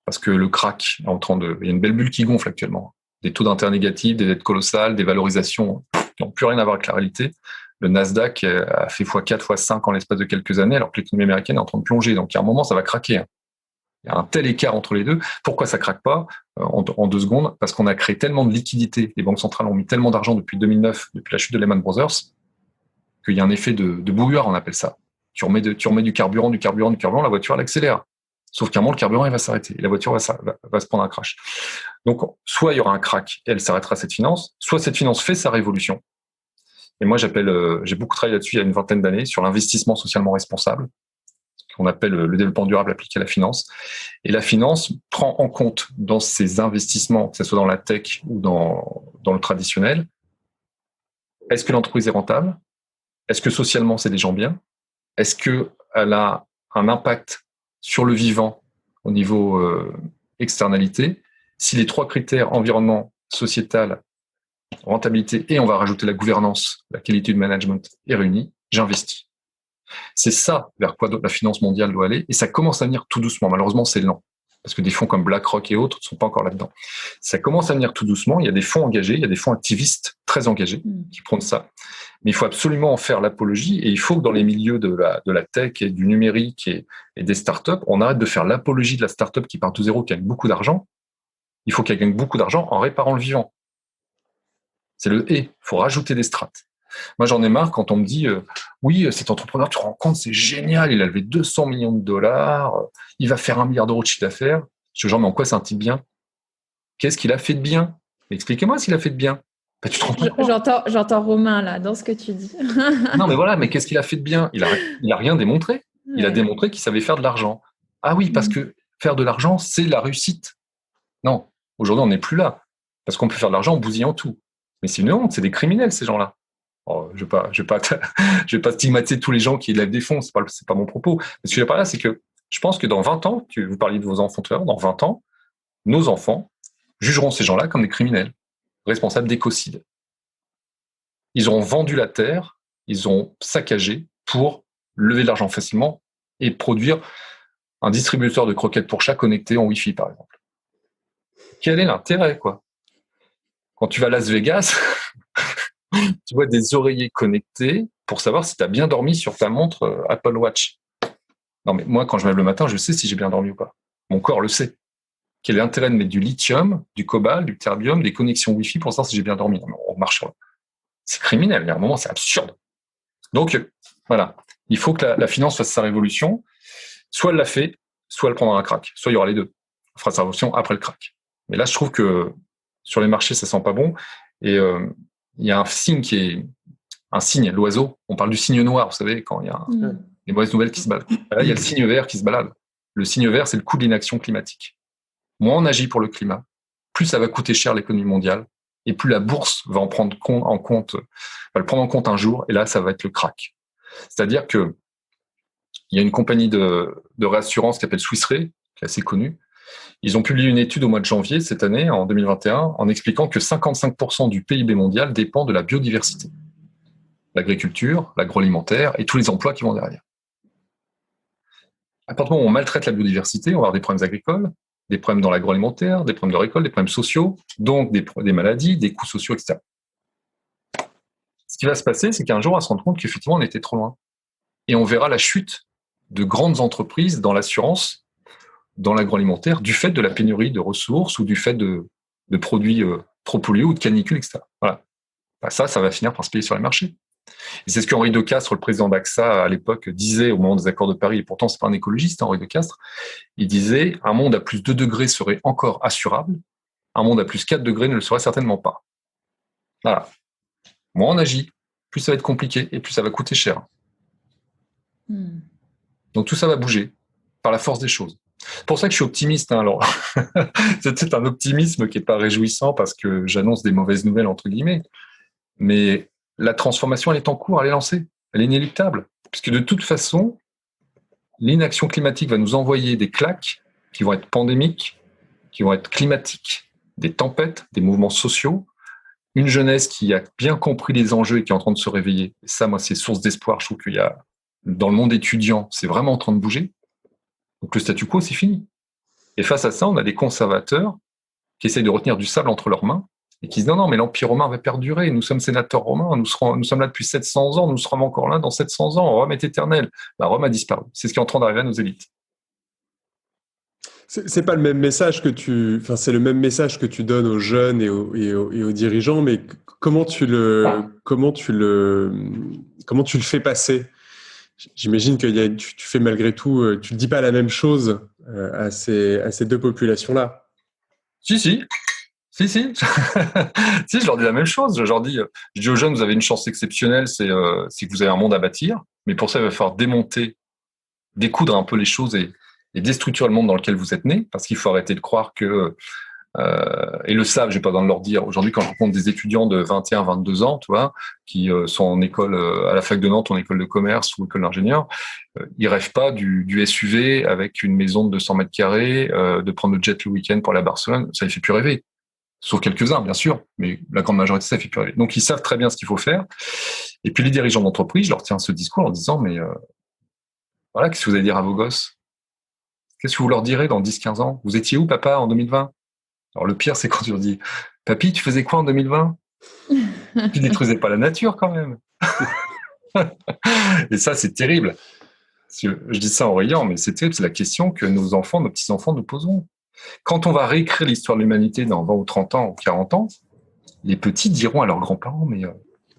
parce que le crack est il y a une belle bulle qui gonfle actuellement. Des taux d'intérêt négatifs, des dettes colossales, des valorisations qui n'ont plus rien à voir avec la réalité. Le Nasdaq a fait x4, x5 en l'espace de quelques années, alors que l'économie américaine est en train de plonger. Donc, il y a un moment, ça va craquer. Il y a un tel écart entre les deux. Pourquoi ça craque pas en 2 secondes? Parce qu'on a créé tellement de liquidités. Les banques centrales ont mis tellement d'argent depuis 2009, depuis la chute de Lehman Brothers, qu'il y a un effet de bouilloire, on appelle ça. Tu remets du carburant, la voiture, elle accélère. Sauf qu'à un moment, le carburant, il va s'arrêter. Et la voiture va se prendre un crash. Donc, soit il y aura un crack et elle s'arrêtera, cette finance, soit cette finance fait sa révolution. Et moi, j'ai beaucoup travaillé là-dessus il y a une vingtaine d'années sur l'investissement socialement responsable, qu'on appelle le développement durable appliqué à la finance. Et la finance prend en compte dans ses investissements, que ce soit dans la tech ou dans le traditionnel, est-ce que l'entreprise est rentable? Est-ce que socialement, c'est des gens bien? Est-ce qu'elle a un impact sur le vivant au niveau externalité? Si les 3 critères, environnement, sociétal, rentabilité, et on va rajouter la gouvernance, la qualité du management, est réunie, j'investis. C'est ça vers quoi la finance mondiale doit aller, et ça commence à venir tout doucement. Malheureusement, c'est lent, parce que des fonds comme BlackRock et autres ne sont pas encore là-dedans. Ça commence à venir tout doucement, il y a des fonds engagés, il y a des fonds activistes très engagés qui prônent ça. Mais il faut absolument en faire l'apologie, et il faut que dans les milieux de la tech et du numérique et des startups, on arrête de faire l'apologie de la startup qui part de zéro, qui gagne beaucoup d'argent. Il faut qu'elle gagne beaucoup d'argent en réparant le vivant. C'est le « et ». Il faut rajouter des strates. Moi, j'en ai marre quand on me dit oui, cet entrepreneur, tu te rends compte, c'est génial, il a levé 200 millions de dollars, il va faire 1 milliard d'euros de chiffre d'affaires. Je dis, genre, mais en quoi c'est un type bien? Qu'est-ce qu'il a fait de bien? Expliquez-moi ce qu'il a fait de bien. Bah, tu te rends compte. J'entends Romain là dans ce que tu dis. Non, mais voilà, mais qu'est-ce qu'il a fait de bien? Il a rien démontré. Ouais. Il a démontré qu'il savait faire de l'argent. Ah oui, parce que faire de l'argent, c'est la réussite. Non, aujourd'hui, on n'est plus là. Parce qu'on peut faire de l'argent en bousillant tout. Mais c'est une honte, c'est des criminels, ces gens-là. Oh, je vais pas stigmatiser tous les gens qui lèvent des fonds, c'est pas mon propos. Mais ce que je veux dire par là, c'est que je pense que dans 20 ans, vous parliez de vos enfants tout à l'heure, dans 20 ans, nos enfants jugeront ces gens-là comme des criminels, responsables d'écocides. Ils auront vendu la terre, ils ont saccagé pour lever de l'argent facilement et produire un distributeur de croquettes pour chat connecté en Wi-Fi, par exemple. Quel est l'intérêt, quoi? Quand tu vas à Las Vegas, tu vois des oreillers connectés pour savoir si tu as bien dormi sur ta montre Apple Watch. Non, mais moi, quand je me lève le matin, je sais si j'ai bien dormi ou pas. Mon corps le sait. Quel est l'intérêt de mettre du lithium, du cobalt, du terbium, des connexions Wi-Fi pour savoir si j'ai bien dormi? On marche sur... C'est criminel. Il y a un moment, c'est absurde. Donc, voilà. Il faut que la finance fasse sa révolution. Soit elle l'a fait, soit elle prendra un crack. Soit il y aura les deux. On fera sa révolution après le crack. Mais là, je trouve que sur les marchés, ça sent pas bon. Et il y a un signe qui est un signe, l'oiseau. On parle du signe noir, vous savez, quand il y a des mauvaises nouvelles qui se baladent. Là, il y a le signe vert qui se balade. Le signe vert, c'est le coût de l'inaction climatique. Moins on agit pour le climat, plus ça va coûter cher l'économie mondiale, et plus la bourse va le prendre en compte un jour, et là, ça va être le crack. C'est-à-dire que il y a une compagnie de réassurance qui s'appelle Swiss Re, qui est assez connue. Ils ont publié une étude au mois de janvier cette année, en 2021, en expliquant que 55% du PIB mondial dépend de la biodiversité. L'agriculture, l'agroalimentaire et tous les emplois qui vont derrière. À partir du moment où on maltraite la biodiversité, on va avoir des problèmes agricoles, des problèmes dans l'agroalimentaire, des problèmes de récolte, des problèmes sociaux, donc des maladies, des coûts sociaux, etc. Ce qui va se passer, c'est qu'un jour, on va se rendre compte qu'effectivement, on était trop loin. Et on verra la chute de grandes entreprises dans l'assurance, dans l'agroalimentaire, du fait de la pénurie de ressources ou du fait de produits trop pollués ou de canicules, etc. Voilà. Ça va finir par se payer sur les marchés. Et c'est ce qu'Henri de Castries, le président d'AXA à l'époque, disait au moment des accords de Paris, et pourtant c'est pas un écologiste, Henri de Castries, il disait « Un monde à plus 2 degrés serait encore assurable, un monde à plus 4 degrés ne le serait certainement pas. » Voilà. Moins on agit, plus ça va être compliqué et plus ça va coûter cher. Donc tout ça va bouger par la force des choses. C'est pour ça que je suis optimiste. Alors, c'est peut-être un optimisme qui n'est pas réjouissant parce que j'annonce des mauvaises nouvelles, entre guillemets. Mais la transformation, elle est en cours, elle est lancée. Elle est inéluctable. Puisque de toute façon, l'inaction climatique va nous envoyer des claques qui vont être pandémiques, qui vont être climatiques, des tempêtes, des mouvements sociaux, une jeunesse qui a bien compris les enjeux et qui est en train de se réveiller. Et ça, moi, c'est source d'espoir. Je trouve qu'il y a, dans le monde étudiant, c'est vraiment en train de bouger. Donc le statu quo, c'est fini. Et face à ça, on a des conservateurs qui essayent de retenir du sable entre leurs mains et qui disent non, mais l'Empire romain va perdurer. Nous sommes sénateurs romains, nous sommes là depuis 700 ans, nous serons encore là dans 700 ans. Rome est éternelle. Rome a disparu. C'est ce qui est en train d'arriver à nos élites. C'est pas le même message c'est le même message que tu donnes aux jeunes et aux dirigeants, mais comment tu le fais passer? J'imagine que tu fais malgré tout, tu ne dis pas la même chose à ces deux populations-là. Si. Si, je leur dis la même chose. Je dis aux jeunes, vous avez une chance exceptionnelle, c'est que vous avez un monde à bâtir, mais pour ça, il va falloir découdre un peu les choses et déstructurer le monde dans lequel vous êtes nés, parce qu'il faut arrêter de croire que et le savent, j'ai pas besoin de leur dire. Aujourd'hui, quand je rencontre des étudiants de 21, 22 ans, tu vois, qui sont en école, à la fac de Nantes, en école de commerce ou école d'ingénieur, ils rêvent pas du SUV avec une maison de 200 mètres carrés, de prendre le jet le week-end pour aller à Barcelone. Ça les fait plus rêver. Sauf quelques-uns, bien sûr, mais la grande majorité, ça fait plus rêver. Donc, ils savent très bien ce qu'il faut faire. Et puis, les dirigeants d'entreprise, je leur tiens ce discours en disant, mais voilà, qu'est-ce que vous allez dire à vos gosses? Qu'est-ce que vous leur direz dans 10, 15 ans? Vous étiez où, papa, en 2020? Alors, le pire, c'est quand tu leur dis, papy, tu faisais quoi en 2020? Tu détruisais pas la nature, quand même. Et ça, c'est terrible. Je dis ça en riant, mais c'est terrible. C'est la question que nos enfants, nos petits-enfants nous poseront. Quand on va réécrire l'histoire de l'humanité dans 20 ou 30 ans ou 40 ans, les petits diront à leurs grands-parents, mais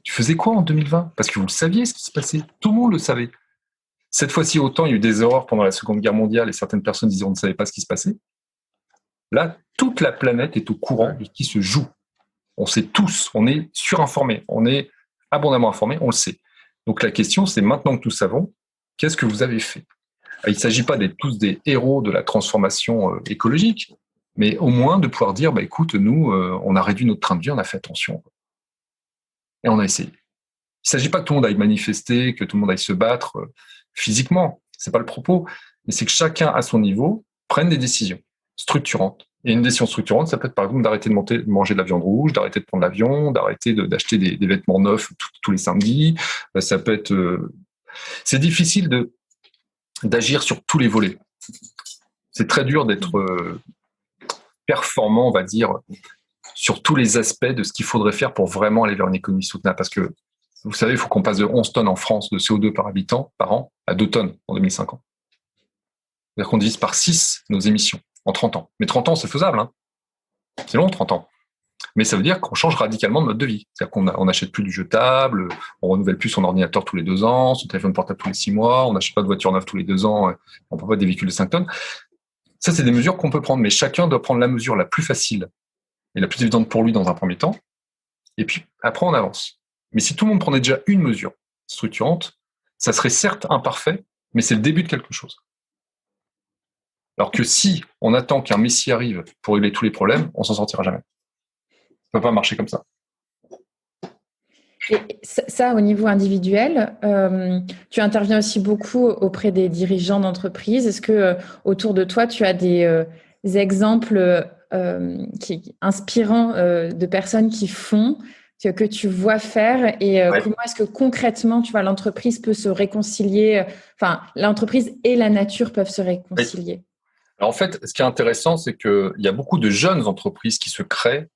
tu faisais quoi en 2020? Parce que vous le saviez, ce qui se passait. Tout le monde le savait. Cette fois-ci, autant il y a eu des erreurs pendant la Seconde Guerre mondiale et certaines personnes disaient on ne savait pas ce qui se passait. Là, toute la planète est au courant de ce qui se joue. On sait tous, on est surinformés, on est abondamment informés, on le sait. Donc la question, c'est maintenant que nous savons, qu'est-ce que vous avez fait? Il ne s'agit pas d'être tous des héros de la transformation écologique, mais au moins de pouvoir dire, écoute, nous, on a réduit notre train de vie, on a fait attention. Et on a essayé. Il ne s'agit pas que tout le monde aille manifester, que tout le monde aille se battre physiquement. Ce n'est pas le propos. Mais c'est que chacun, à son niveau, prenne des décisions structurantes. Et une décision structurante, ça peut être par exemple d'arrêter de manger de la viande rouge, d'arrêter de prendre l'avion, d'arrêter d'acheter des vêtements neufs tous les samedis. Ça peut être... C'est difficile d'agir sur tous les volets. C'est très dur d'être performant, on va dire, sur tous les aspects de ce qu'il faudrait faire pour vraiment aller vers une économie soutenable. Parce que, vous savez, il faut qu'on passe de 11 tonnes en France de CO2 par habitant par an à 2 tonnes en 2050. C'est-à-dire qu'on divise par 6 nos émissions en 30 ans. Mais 30 ans, c'est faisable. Hein. C'est long, 30 ans. Mais ça veut dire qu'on change radicalement de mode de vie. C'est-à-dire qu'on n'achète plus du jetable, on renouvelle plus son ordinateur tous les 2 ans, son téléphone portable tous les 6 mois, on n'achète pas de voiture neuve tous les 2 ans, on ne peut pas des véhicules de 5 tonnes. Ça, c'est des mesures qu'on peut prendre, mais chacun doit prendre la mesure la plus facile et la plus évidente pour lui dans un premier temps. Et puis, après, on avance. Mais si tout le monde prenait déjà une mesure structurante, ça serait certes imparfait, mais c'est le début de quelque chose. Alors que si on attend qu'un messie arrive pour régler tous les problèmes, on s'en sortira jamais. Ça ne peut pas marcher comme ça. Et ça, au niveau individuel, tu interviens aussi beaucoup auprès des dirigeants d'entreprise. Est-ce que autour de toi, tu as des exemples inspirants de personnes qui font, que tu vois faire et comment est-ce que concrètement, tu vois, l'entreprise peut se réconcilier, enfin, l'entreprise et la nature peuvent se réconcilier? Alors, en fait, ce qui est intéressant, c'est qu'il y a beaucoup de jeunes entreprises qui se créent.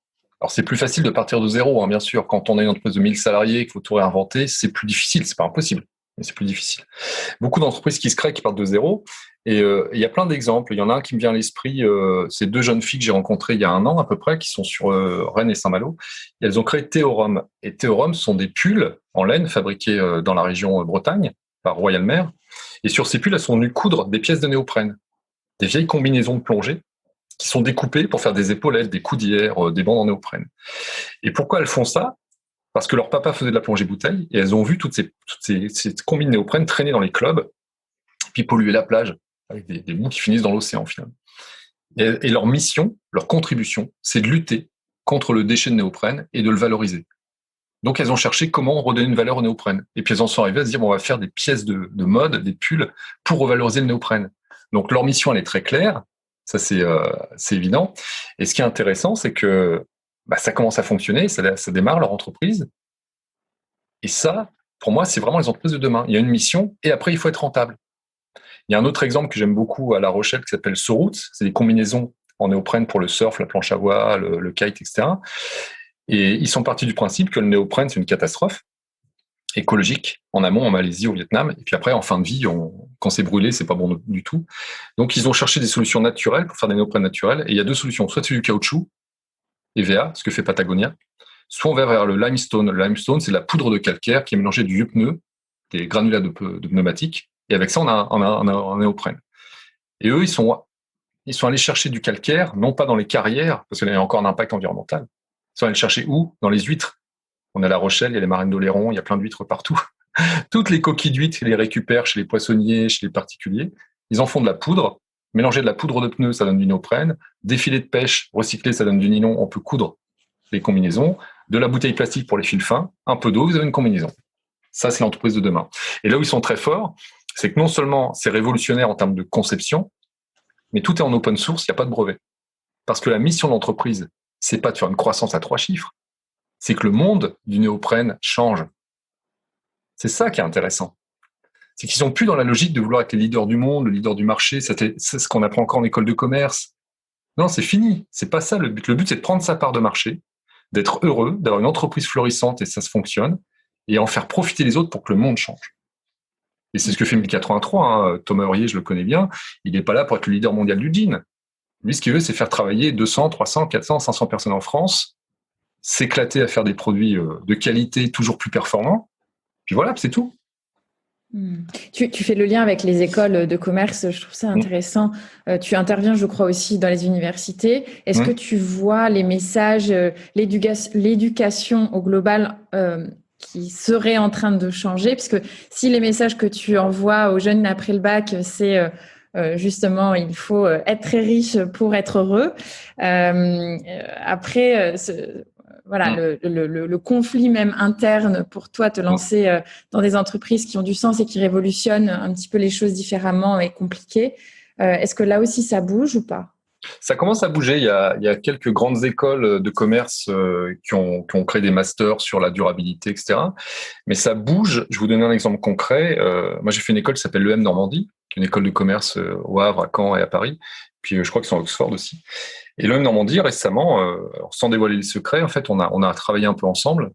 Alors, c'est plus facile de partir de zéro, bien sûr. Quand on a une entreprise de 1000 salariés, qu'il faut tout réinventer, c'est plus difficile. C'est pas impossible, mais c'est plus difficile. Beaucoup d'entreprises qui se créent, qui partent de zéro. Et il y a plein d'exemples. Il y en a un qui me vient à l'esprit. C'est 2 jeunes filles que j'ai rencontrées il y a 1 an à peu près, qui sont sur Rennes et Saint-Malo. Et elles ont créé Théorum. Et Théorum, ce sont des pulls en laine fabriqués dans la région Bretagne par Royal Maire. Et sur ces pulls, elles sont venues coudre des pièces de néoprène, des vieilles combinaisons de plongée qui sont découpées pour faire des épaulettes, des coudières, des bandes en néoprène. Et pourquoi elles font ça? Parce que leur papa faisait de la plongée bouteille et elles ont vu toutes ces combines néoprène traîner dans les clubs, puis polluer la plage avec des bouts qui finissent dans l'océan finalement. Et leur mission, leur contribution, c'est de lutter contre le déchet de néoprène et de le valoriser. Donc elles ont cherché comment redonner une valeur au néoprène. Et puis elles en sont arrivées à se dire, on va faire des pièces de mode, des pulls, pour revaloriser le néoprène. Donc leur mission, elle est très claire. Ça, c'est évident. Et ce qui est intéressant, c'est que ça commence à fonctionner, ça démarre leur entreprise. Et ça, pour moi, c'est vraiment les entreprises de demain. Il y a une mission et après, il faut être rentable. Il y a un autre exemple que j'aime beaucoup à La Rochelle qui s'appelle Soroot. C'est des combinaisons en néoprène pour le surf, la planche à voile, le kite, etc. Et ils sont partis du principe que le néoprène, c'est une catastrophe écologique en amont, en Malaisie, au Vietnam. Et puis après, en fin de vie, quand c'est brûlé, c'est pas bon du tout. Donc, ils ont cherché des solutions naturelles pour faire des néoprènes naturels. Et il y a 2 solutions. Soit c'est du caoutchouc, EVA, ce que fait Patagonia. Soit on va vers le limestone. Le limestone, c'est la poudre de calcaire qui est mélangée du vieux pneu, des granulats de pneumatiques. Et avec ça, on a un néoprène. Et eux, ils sont allés chercher du calcaire, non pas dans les carrières, parce qu'il y a encore un impact environnemental. Ils sont allés le chercher où? Dans les huîtres. On a La Rochelle, il y a les marines d'Oléron, il y a plein d'huîtres partout. Toutes les coquilles d'huîtres, ils les récupèrent chez les poissonniers, chez les particuliers. Ils en font de la poudre. Mélanger de la poudre de pneu, ça donne du néoprène. Des filets de pêche recyclés, ça donne du nylon. On peut coudre les combinaisons. De la bouteille plastique pour les fils fins. Un peu d'eau, vous avez une combinaison. Ça, c'est l'entreprise de demain. Et là où ils sont très forts, c'est que non seulement c'est révolutionnaire en termes de conception, mais tout est en open source, il n'y a pas de brevet. Parce que la mission de l'entreprise, c'est pas de faire une croissance à 3 chiffres, c'est que le monde du néoprène change. C'est ça qui est intéressant. C'est qu'ils sont plus dans la logique de vouloir être les leaders du monde, le leader du marché. C'est ce qu'on apprend encore en école de commerce. Non, c'est fini. C'est pas ça le but. Le but, c'est de prendre sa part de marché, d'être heureux, d'avoir une entreprise florissante et ça se fonctionne, et en faire profiter les autres pour que le monde change. Et c'est ce que fait 1083. Thomas Hurier, je le connais bien. Il n'est pas là pour être le leader mondial du jean. Lui, ce qu'il veut, c'est faire travailler 200, 300, 400, 500 personnes en France, s'éclater à faire des produits de qualité toujours plus performants. Puis voilà, c'est tout. Tu fais le lien avec les écoles de commerce, je trouve ça intéressant. Tu interviens, je crois, aussi dans les universités. Est-ce que tu vois les messages, l'éducation au global qui serait en train de changer? Parce que si les messages que tu envoies aux jeunes après le bac, c'est justement, il faut être très riche pour être heureux. Après, voilà, le conflit même interne pour toi, te lancer dans des entreprises qui ont du sens et qui révolutionnent un petit peu les choses différemment est compliqué. Est-ce que là aussi ça bouge ou pas? Ça commence à bouger. Il y a quelques grandes écoles de commerce qui ont créé des masters sur la durabilité, etc. Mais ça bouge. Je vais vous donner un exemple concret. Moi, j'ai fait une école qui s'appelle l'EM Normandie, qui est une école de commerce au Havre, à Caen et à Paris. Puis je crois qu'ils sont à Oxford aussi. Et l'EM Normandie, récemment, sans dévoiler les secrets, en fait, on a travaillé un peu ensemble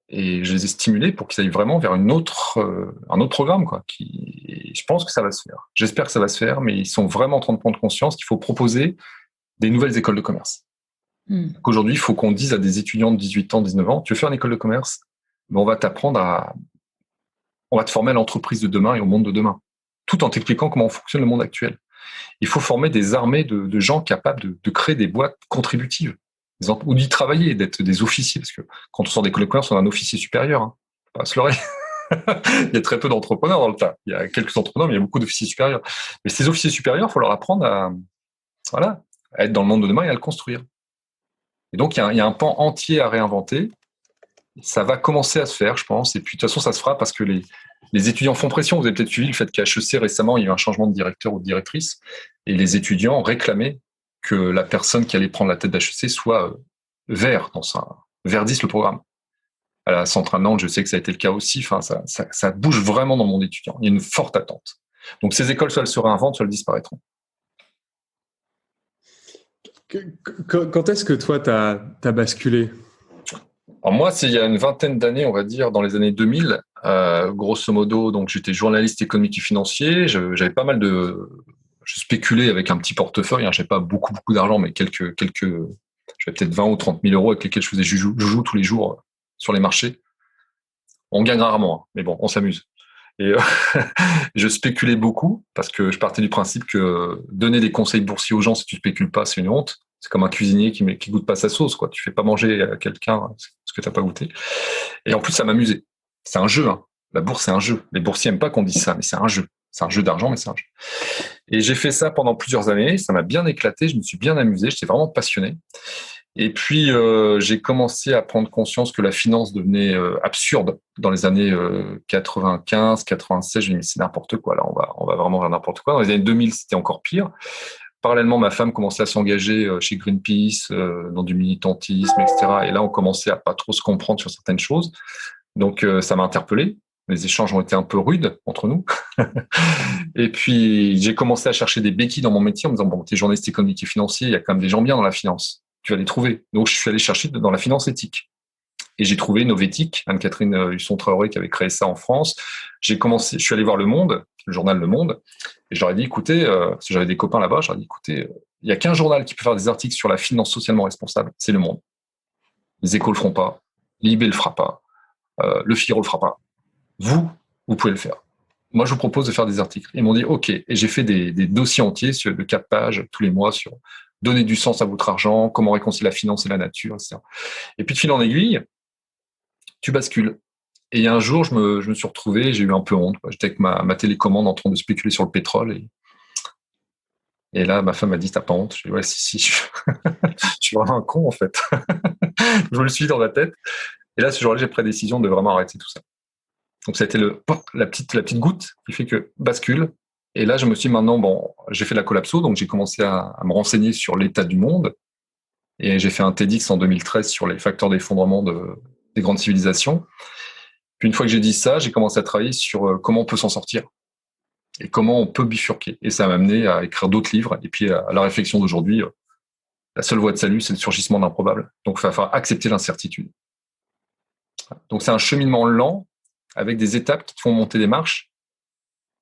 et je les ai stimulés pour qu'ils aillent vraiment vers un autre programme, quoi. Je pense que ça va se faire. J'espère que ça va se faire, mais ils sont vraiment en train de prendre conscience qu'il faut proposer des nouvelles écoles de commerce. Qu'aujourd'hui, il faut qu'on dise à des étudiants de 18 ans, 19 ans, tu veux faire une école de commerce? Ben, on va te former à l'entreprise de demain et au monde de demain, tout en t'expliquant comment fonctionne le monde actuel. Il faut former des armées de gens capables de créer des boîtes contributives, ou d'y travailler, d'être des officiers, parce que quand on sort d'école de commerce, on a un officier supérieur. Faut pas se leurrer. Il y a très peu d'entrepreneurs dans le tas. Il y a quelques entrepreneurs, mais il y a beaucoup d'officiers supérieurs. Mais ces officiers supérieurs, il faut leur apprendre Voilà, à être dans le monde de demain et à le construire. Et donc, il y a un pan entier à réinventer. Ça va commencer à se faire, je pense. Et puis, de toute façon, ça se fera parce que les étudiants font pression. Vous avez peut-être suivi le fait qu'à HEC, récemment, il y a eu un changement de directeur ou de directrice. Et les étudiants réclamaient que la personne qui allait prendre la tête d'HEC soit verdisse le programme. À la Centrale Nantes, je sais que ça a été le cas aussi. Enfin, ça bouge vraiment dans le monde étudiant. Il y a une forte attente. Donc, ces écoles, soit elles se réinventent, soit elles disparaîtront. Quand est-ce que toi, tu as basculé? Alors moi, c'est il y a une vingtaine d'années, on va dire, dans les années 2000, grosso modo. Donc, j'étais journaliste économique et financier. J'avais pas mal je spéculais avec un petit portefeuille. Hein, j'avais pas beaucoup d'argent, mais j'avais peut-être 20 ou 30 000 euros avec lesquels je faisais joujou tous les jours sur les marchés. On gagne rarement, hein, mais bon, on s'amuse. Et je spéculais beaucoup parce que je partais du principe que donner des conseils boursiers aux gens si tu spécules pas, c'est une honte. C'est comme un cuisinier qui goûte pas sa sauce, quoi. Tu fais pas manger à quelqu'un ce que t'as pas goûté. Et en plus, ça m'amusait. C'est un jeu, hein. La bourse, c'est un jeu. Les boursiers aiment pas qu'on dise ça, mais c'est un jeu. C'est un jeu d'argent, mais c'est un jeu. Et j'ai fait ça pendant plusieurs années. Ça m'a bien éclaté. Je me suis bien amusé. J'étais vraiment passionné. Et puis, j'ai commencé à prendre conscience que la finance devenait absurde dans les années 95, 96. Je me suis dit, mais c'est n'importe quoi. Là, on va vraiment vers n'importe quoi. Dans les années 2000, c'était encore pire. Parallèlement, ma femme commençait à s'engager chez Greenpeace, dans du militantisme, etc. Et là, on commençait à pas trop se comprendre sur certaines choses. Donc, ça m'a interpellé. Les échanges ont été un peu rudes entre nous. Et puis, j'ai commencé à chercher des béquilles dans mon métier en me disant, bon, t'es journaliste économique et financier, il y a quand même des gens bien dans la finance. Tu vas les trouver. Donc, je suis allé chercher dans la finance éthique. Et j'ai trouvé Novétique, Anne-Catherine Husson-Traoré qui avait créé ça en France. Je suis allé voir Le Monde, le journal Le Monde, et je leur ai dit, écoutez, parce que j'avais des copains là-bas, je leur ai dit, écoutez, il y a qu'un journal qui peut faire des articles sur la finance socialement responsable, c'est Le Monde. Les Échos le feront pas, l'IB le fera pas, Le Figaro le fera pas. Vous pouvez le faire. Moi, je vous propose de faire des articles. Ils m'ont dit, OK. Et j'ai fait des dossiers entiers de 4 pages tous les mois sur donner du sens à votre argent, comment réconcilier la finance et la nature, etc. Et puis, de fil en aiguille, tu bascules. Et il y a un jour, je me suis retrouvé, j'ai eu un peu honte. J'étais avec ma télécommande en train de spéculer sur le pétrole. Et là, ma femme m'a dit, t'as pas honte? Je dis, ouais, si, je suis vraiment un con, en fait. Je me le suis dit dans la tête. Et là, ce jour-là, j'ai pris la décision de vraiment arrêter tout ça. Donc, ça a été la petite goutte qui fait que bascule. Et là, je me suis dit, maintenant, bon, j'ai fait la collapso, donc j'ai commencé à me renseigner sur l'état du monde. Et j'ai fait un TEDx en 2013 sur les facteurs d'effondrement des grandes civilisations. Puis une fois que j'ai dit ça, j'ai commencé à travailler sur comment on peut s'en sortir et comment on peut bifurquer. Et ça m'a amené à écrire d'autres livres. Et puis à la réflexion d'aujourd'hui, la seule voie de salut, c'est le surgissement de l'improbable. Donc, il va falloir accepter l'incertitude. Donc, c'est un cheminement lent avec des étapes qui te font monter des marches.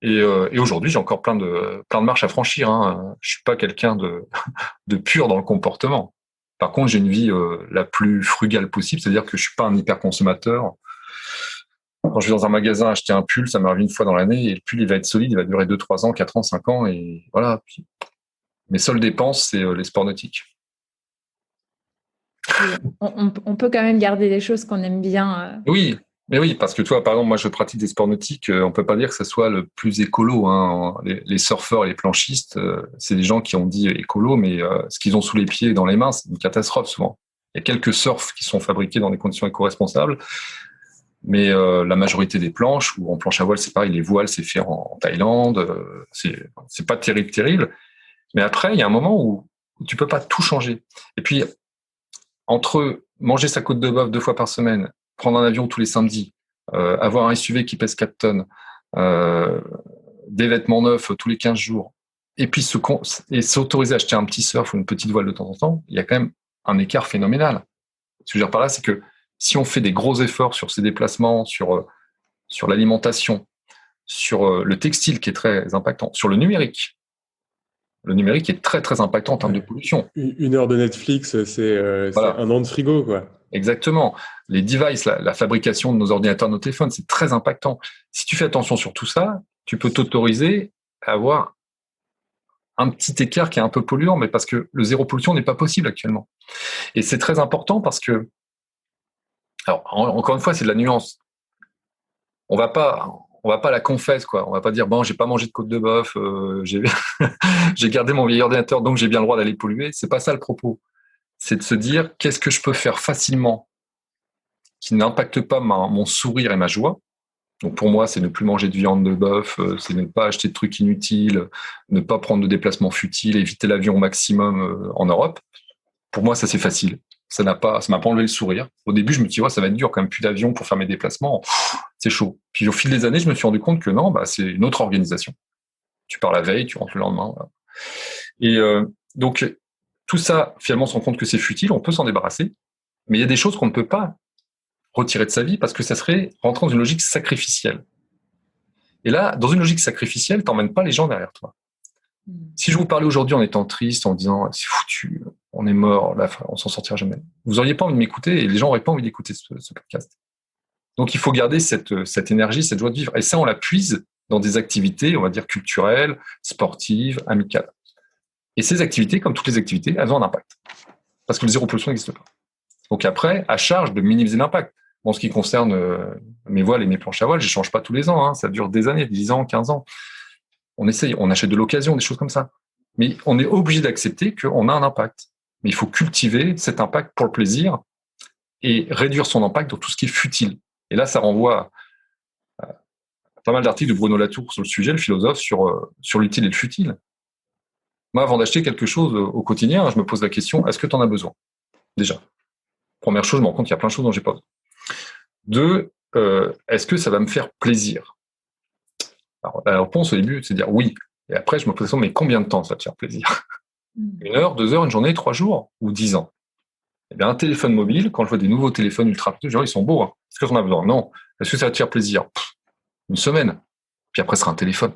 Et aujourd'hui, j'ai encore plein de marches à franchir. Hein. Je suis pas quelqu'un de pur dans le comportement. Par contre, j'ai une vie la plus frugale possible, c'est-à-dire que je suis pas un hyper consommateur. Quand je vais dans un magasin acheter un pull, ça m'arrive une fois dans l'année et le pull, il va être solide, il va durer 2, 3 ans, 4 ans, 5 ans et voilà. Puis, mes seules dépenses, c'est les sports nautiques. On peut quand même garder des choses qu'on aime bien. Oui, mais oui, parce que toi, par exemple, moi, je pratique des sports nautiques. On peut pas dire que ce soit le plus écolo. Hein. Les surfeurs et les planchistes, c'est des gens qui ont dit écolo, mais ce qu'ils ont sous les pieds et dans les mains, c'est une catastrophe souvent. Il y a quelques surfs qui sont fabriqués dans des conditions éco-responsables, mais la majorité des planches, ou en planche à voile, c'est pareil, les voiles, c'est fait en Thaïlande. C'est pas terrible. Mais après, il y a un moment où tu peux pas tout changer. Et puis, entre manger sa côte de bœuf 2 fois par semaine, prendre un avion tous les samedis, avoir un SUV qui pèse 4 tonnes, des vêtements neufs tous les 15 jours, et puis s'autoriser à acheter un petit surf ou une petite voile de temps en temps, il y a quand même un écart phénoménal. Ce que je veux dire par là, c'est que si on fait des gros efforts sur ces déplacements, sur l'alimentation, sur le textile qui est très impactant, sur le numérique est très, très impactant en termes de pollution. 1 heure de Netflix, c'est voilà. Un an de frigo, quoi. Exactement. Les devices, la fabrication de nos ordinateurs, nos téléphones, c'est très impactant. Si tu fais attention sur tout ça, tu peux t'autoriser à avoir un petit écart qui est un peu polluant, mais parce que le zéro pollution n'est pas possible actuellement. Et c'est très important parce que, alors, encore une fois, c'est de la nuance. On va pas on va pas à la confesse, quoi. On va pas dire, bon, j'ai pas mangé de côte de bœuf, j'ai j'ai gardé mon vieil ordinateur, donc j'ai bien le droit d'aller polluer. C'est pas ça le propos. C'est de se dire, qu'est-ce que je peux faire facilement qui n'impacte pas mon sourire et ma joie. Donc pour moi, c'est ne plus manger de viande de bœuf, c'est ne pas acheter de trucs inutiles, ne pas prendre de déplacements futiles, éviter l'avion au maximum en Europe. Pour moi, ça c'est facile. Ça m'a pas enlevé le sourire. Au début, je me dis, ouais, ça va être dur quand même, plus d'avion pour faire mes déplacements. C'est chaud. Puis au fil des années, je me suis rendu compte que non, c'est une autre organisation. Tu pars la veille, tu rentres le lendemain. Voilà. Et donc tout ça, finalement, on se rend compte que c'est futile. On peut s'en débarrasser, mais il y a des choses qu'on ne peut pas retirer de sa vie parce que ça serait rentrer dans une logique sacrificielle. Et là, dans une logique sacrificielle, t'emmènes pas les gens derrière toi. Si je vous parlais aujourd'hui en étant triste, en disant c'est foutu, on est mort, là, on s'en sortira jamais, vous auriez pas envie de m'écouter et les gens auraient pas envie d'écouter ce podcast. Donc il faut garder cette énergie, cette joie de vivre. Et ça, on la puise dans des activités, on va dire culturelles, sportives, amicales. Et ces activités, comme toutes les activités, elles ont un impact. Parce que le zéro pollution n'existe pas. Donc après, à charge de minimiser l'impact. En ce qui concerne mes voiles et mes planches à voile, je ne change pas tous les ans. Ça dure des années, 10 ans, 15 ans. On essaye, on achète de l'occasion, des choses comme ça. Mais on est obligé d'accepter qu'on a un impact. Mais il faut cultiver cet impact pour le plaisir et réduire son impact dans tout ce qui est futile. Et là, ça renvoie à pas mal d'articles de Bruno Latour sur le sujet, le philosophe, sur l'utile et le futile. Moi, avant d'acheter quelque chose au quotidien, je me pose la question, est-ce que tu en as besoin? Déjà. Première chose, je me rends compte qu'il y a plein de choses dont j'ai pas besoin. 2, est-ce que ça va me faire plaisir? Alors, la réponse au début, c'est de dire oui. Et après, je me pose la question, mais combien de temps ça va te faire plaisir? 1 heure, 2 heures, une journée, 3 jours ou 10 ans? Eh bien, un téléphone mobile, quand je vois des nouveaux téléphones ultra petits, ils sont beaux. Hein. Est-ce que j'en ai besoin? Non. Est-ce que ça va te faire plaisir? 1 semaine. Puis après, ce sera un téléphone.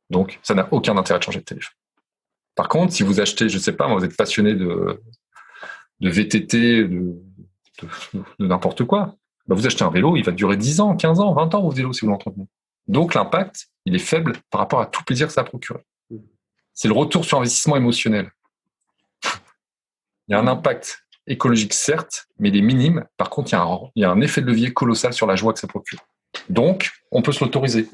Donc, ça n'a aucun intérêt de changer de téléphone. Par contre, si vous achetez, je ne sais pas, vous êtes passionné de VTT, de n'importe quoi, vous achetez un vélo, il va durer 10 ans, 15 ans, 20 ans, votre vélo, si vous l'entretenez. Donc, l'impact, il est faible par rapport à tout plaisir que ça a procuré. C'est le retour sur investissement émotionnel. Il y a un impact écologique, certes, mais il est minime. Par contre, il y a un effet de levier colossal sur la joie que ça procure. Donc, on peut se l'autoriser.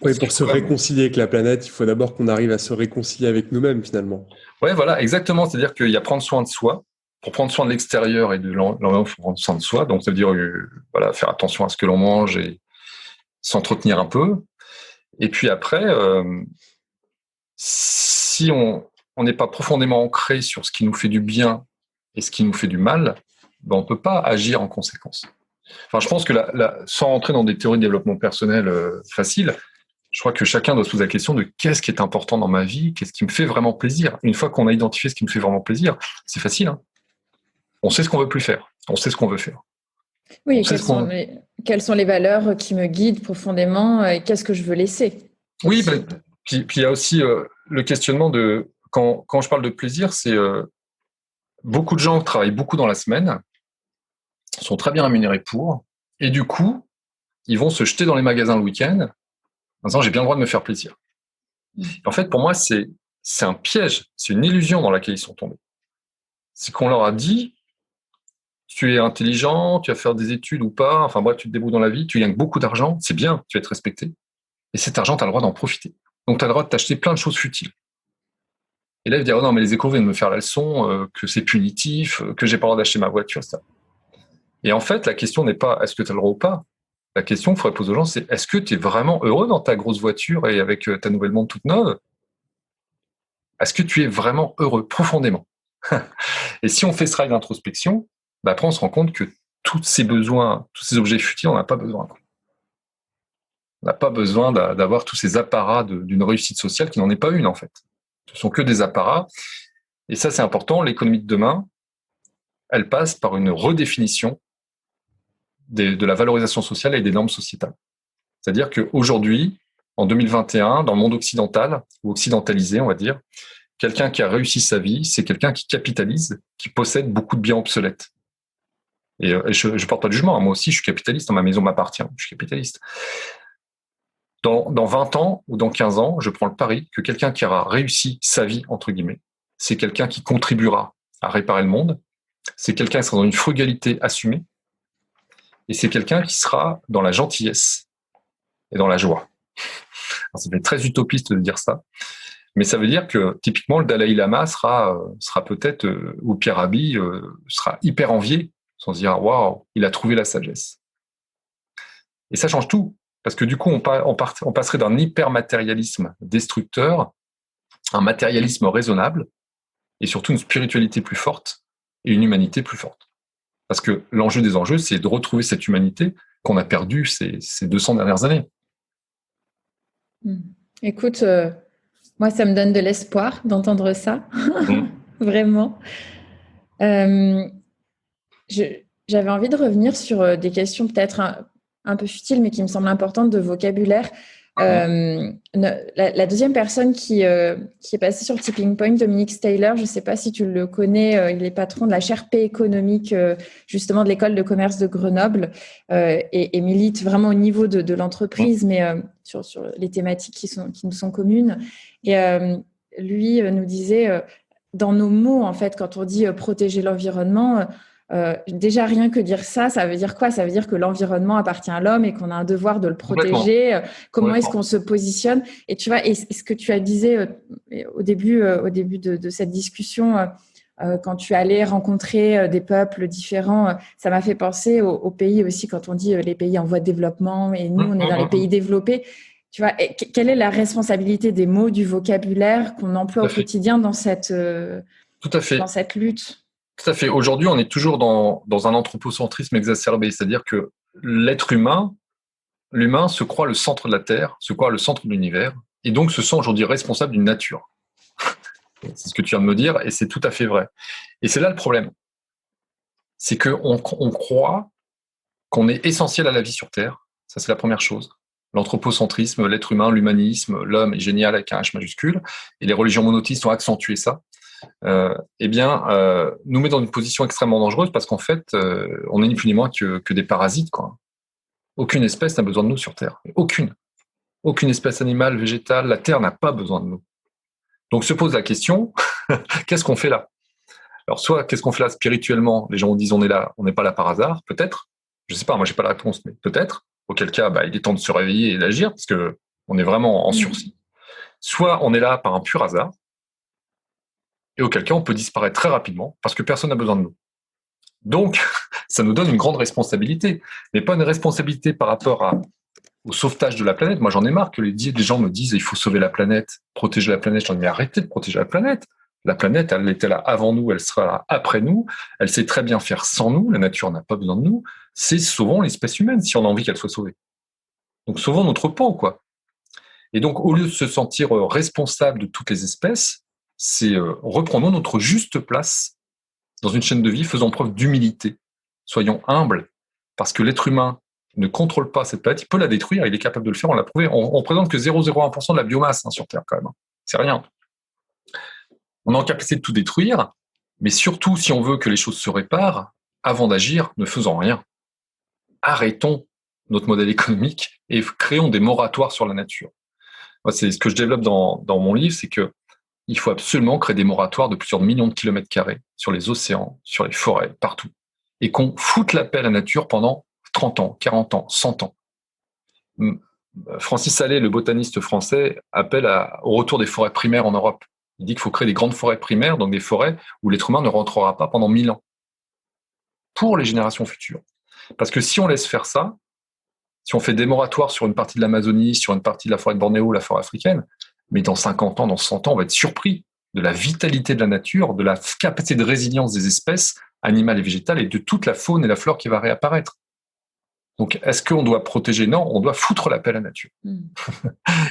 Oui, pour se réconcilier avec la planète, il faut d'abord qu'on arrive à se réconcilier avec nous-mêmes, finalement. Oui, voilà, exactement. C'est-à-dire qu'il y a prendre soin de soi. Pour prendre soin de l'extérieur et de l'environnement, il faut prendre soin de soi. Donc, ça veut dire faire attention à ce que l'on mange et s'entretenir un peu. Et puis après, si on n'est pas profondément ancré sur ce qui nous fait du bien et ce qui nous fait du mal, on ne peut pas agir en conséquence. Enfin, je pense que sans rentrer dans des théories de développement personnel faciles, je crois que chacun doit se poser la question de qu'est-ce qui est important dans ma vie, qu'est-ce qui me fait vraiment plaisir. Une fois qu'on a identifié ce qui me fait vraiment plaisir, c'est facile. Hein. On sait ce qu'on veut plus faire, on sait ce qu'on veut faire. Oui, quelles sont les valeurs qui me guident profondément et qu'est-ce que je veux laisser? Oui, puis il y a aussi le questionnement de quand je parle de plaisir, c'est beaucoup de gens travaillent beaucoup dans la semaine, sont très bien rémunérés pour, et du coup, ils vont se jeter dans les magasins le week-end en disant j'ai bien le droit de me faire plaisir. En fait, pour moi, c'est un piège, c'est une illusion dans laquelle ils sont tombés. C'est qu'on leur a dit tu es intelligent, tu vas faire des études ou pas, enfin bref, tu te débrouilles dans la vie, tu gagnes beaucoup d'argent, c'est bien, tu vas être respecté. Et cet argent, tu as le droit d'en profiter. Donc, tu as le droit de t'acheter plein de choses futiles. Et là, ils vont dire, oh non, mais les écolos viennent me faire la leçon, que c'est punitif, que j'ai pas le droit d'acheter ma voiture, ça. Et en fait, la question n'est pas est-ce que tu as le droit ou pas. La question qu'il faudrait poser aux gens, c'est est-ce que tu es vraiment heureux dans ta grosse voiture et avec ta nouvelle montre toute neuve? Est-ce que tu es vraiment heureux, profondément? Et si on fait ce travail d'introspection, après, on se rend compte que tous ces besoins, tous ces objets futiles, on n'a pas besoin. On n'a pas besoin d'avoir tous ces apparats d'une réussite sociale qui n'en est pas une, en fait. Ce sont que des apparats. Et ça, c'est important. L'économie de demain, elle passe par une redéfinition de la valorisation sociale et des normes sociétales. C'est-à-dire qu'aujourd'hui, en 2021, dans le monde occidental, ou occidentalisé, on va dire, quelqu'un qui a réussi sa vie, c'est quelqu'un qui capitalise, qui possède beaucoup de biens obsolètes. Et je porte pas de jugement. Moi aussi, je suis capitaliste. Ma maison m'appartient. Je suis capitaliste. Dans 20 ans ou dans 15 ans, je prends le pari que quelqu'un qui aura réussi sa vie, entre guillemets, c'est quelqu'un qui contribuera à réparer le monde. C'est quelqu'un qui sera dans une frugalité assumée Et c'est quelqu'un qui sera dans la gentillesse et dans la joie. Alors, ça fait très utopiste de dire ça, mais ça veut dire que typiquement le Dalai Lama sera peut-être, ou Pierre Rabhi sera hyper envié, sans se dire waouh, il a trouvé la sagesse. Et ça change tout, parce que du coup on passerait d'un hyper-matérialisme destructeur à un matérialisme raisonnable, et surtout une spiritualité plus forte et une humanité plus forte. Parce que l'enjeu des enjeux, c'est de retrouver cette humanité qu'on a perdue ces 200 dernières années. Écoute, moi, ça me donne de l'espoir d'entendre ça, vraiment. J'avais envie de revenir sur des questions peut-être un peu futiles, mais qui me semblent importantes de vocabulaire. La deuxième personne qui est passée sur le Tipping Point, Dominique Steyler, je ne sais pas si tu le connais, il est patron de la chaire P économique, justement de l'école de commerce de Grenoble, et milite vraiment au niveau de l'entreprise, mais sur les thématiques qui nous sont communes. Et lui nous disait, dans nos mots, en fait, quand on dit protéger l'environnement, déjà rien que dire ça veut dire quoi? Ça veut dire que l'environnement appartient à l'homme et qu'on a un devoir de le protéger. Comment est-ce qu'on se positionne? Et tu vois, et ce que tu as disé au début de cette discussion, quand tu allais rencontrer des peuples différents, ça m'a fait penser aux pays aussi, quand on dit les pays en voie de développement et nous on est dans les pays développés. Tu vois, quelle est la responsabilité des mots, du vocabulaire qu'on emploie au quotidien dans cette lutte? Tout à fait. Aujourd'hui, on est toujours dans un anthropocentrisme exacerbé, c'est-à-dire que l'être humain, l'humain se croit le centre de la Terre, se croit le centre de l'univers, et donc se sent aujourd'hui responsable d'une nature. C'est ce que tu viens de me dire, et c'est tout à fait vrai. Et c'est là le problème. C'est qu'on croit qu'on est essentiel à la vie sur Terre. Ça, c'est la première chose. L'anthropocentrisme, l'être humain, l'humanisme, l'homme est génial avec un H majuscule, et les religions monothéistes ont accentué ça. Nous met dans une position extrêmement dangereuse parce qu'en fait, on n'est ni plus ni moins que des parasites, quoi. Aucune espèce n'a besoin de nous sur Terre. Aucune espèce animale, végétale, la Terre n'a pas besoin de nous. Donc se pose la question, qu'est-ce qu'on fait là? Alors soit, qu'est-ce qu'on fait là spirituellement? Les gens disent on est là, on n'est pas là par hasard, peut-être. Je sais pas, moi j'ai pas la réponse, mais peut-être. Auquel cas, il est temps de se réveiller et d'agir parce que on est vraiment en sursis. Soit on est là par un pur hasard, et auquel cas on peut disparaître très rapidement parce que personne n'a besoin de nous. Donc, ça nous donne une grande responsabilité, mais pas une responsabilité par rapport au sauvetage de la planète. Moi, j'en ai marre que les gens me disent il faut sauver la planète, protéger la planète. J'en ai arrêté de protéger la planète. La planète, elle était là avant nous, elle sera là après nous. Elle sait très bien faire sans nous. La nature n'a pas besoin de nous. C'est sauvons l'espèce humaine si on a envie qu'elle soit sauvée. Donc, sauvons notre pan, quoi. Et donc, au lieu de se sentir responsable de toutes les espèces, c'est reprenons notre juste place dans une chaîne de vie, faisons preuve d'humilité, soyons humbles, parce que l'être humain ne contrôle pas cette planète, il peut la détruire, il est capable de le faire, on l'a prouvé. On présente que 0,01% de la biomasse sur Terre quand même, c'est rien. On est en capacité de tout détruire, mais surtout si on veut que les choses se réparent, avant d'agir, ne faisons rien. Arrêtons notre modèle économique et créons des moratoires sur la nature. Moi, c'est ce que je développe dans mon livre, c'est que il faut absolument créer des moratoires de plusieurs millions de kilomètres carrés sur les océans, sur les forêts, partout. Et qu'on foute la paix à la nature pendant 30 ans, 40 ans, 100 ans. Francis Allais, le botaniste français, appelle au retour des forêts primaires en Europe. Il dit qu'il faut créer des grandes forêts primaires, donc des forêts où l'être humain ne rentrera pas pendant 1000 ans. Pour les générations futures. Parce que si on laisse faire ça, si on fait des moratoires sur une partie de l'Amazonie, sur une partie de la forêt de Bornéo, la forêt africaine, mais dans 50 ans, dans 100 ans, on va être surpris de la vitalité de la nature, de la capacité de résilience des espèces animales et végétales et de toute la faune et la flore qui va réapparaître. Donc, est-ce qu'on doit protéger? Non, on doit foutre la paix à la nature.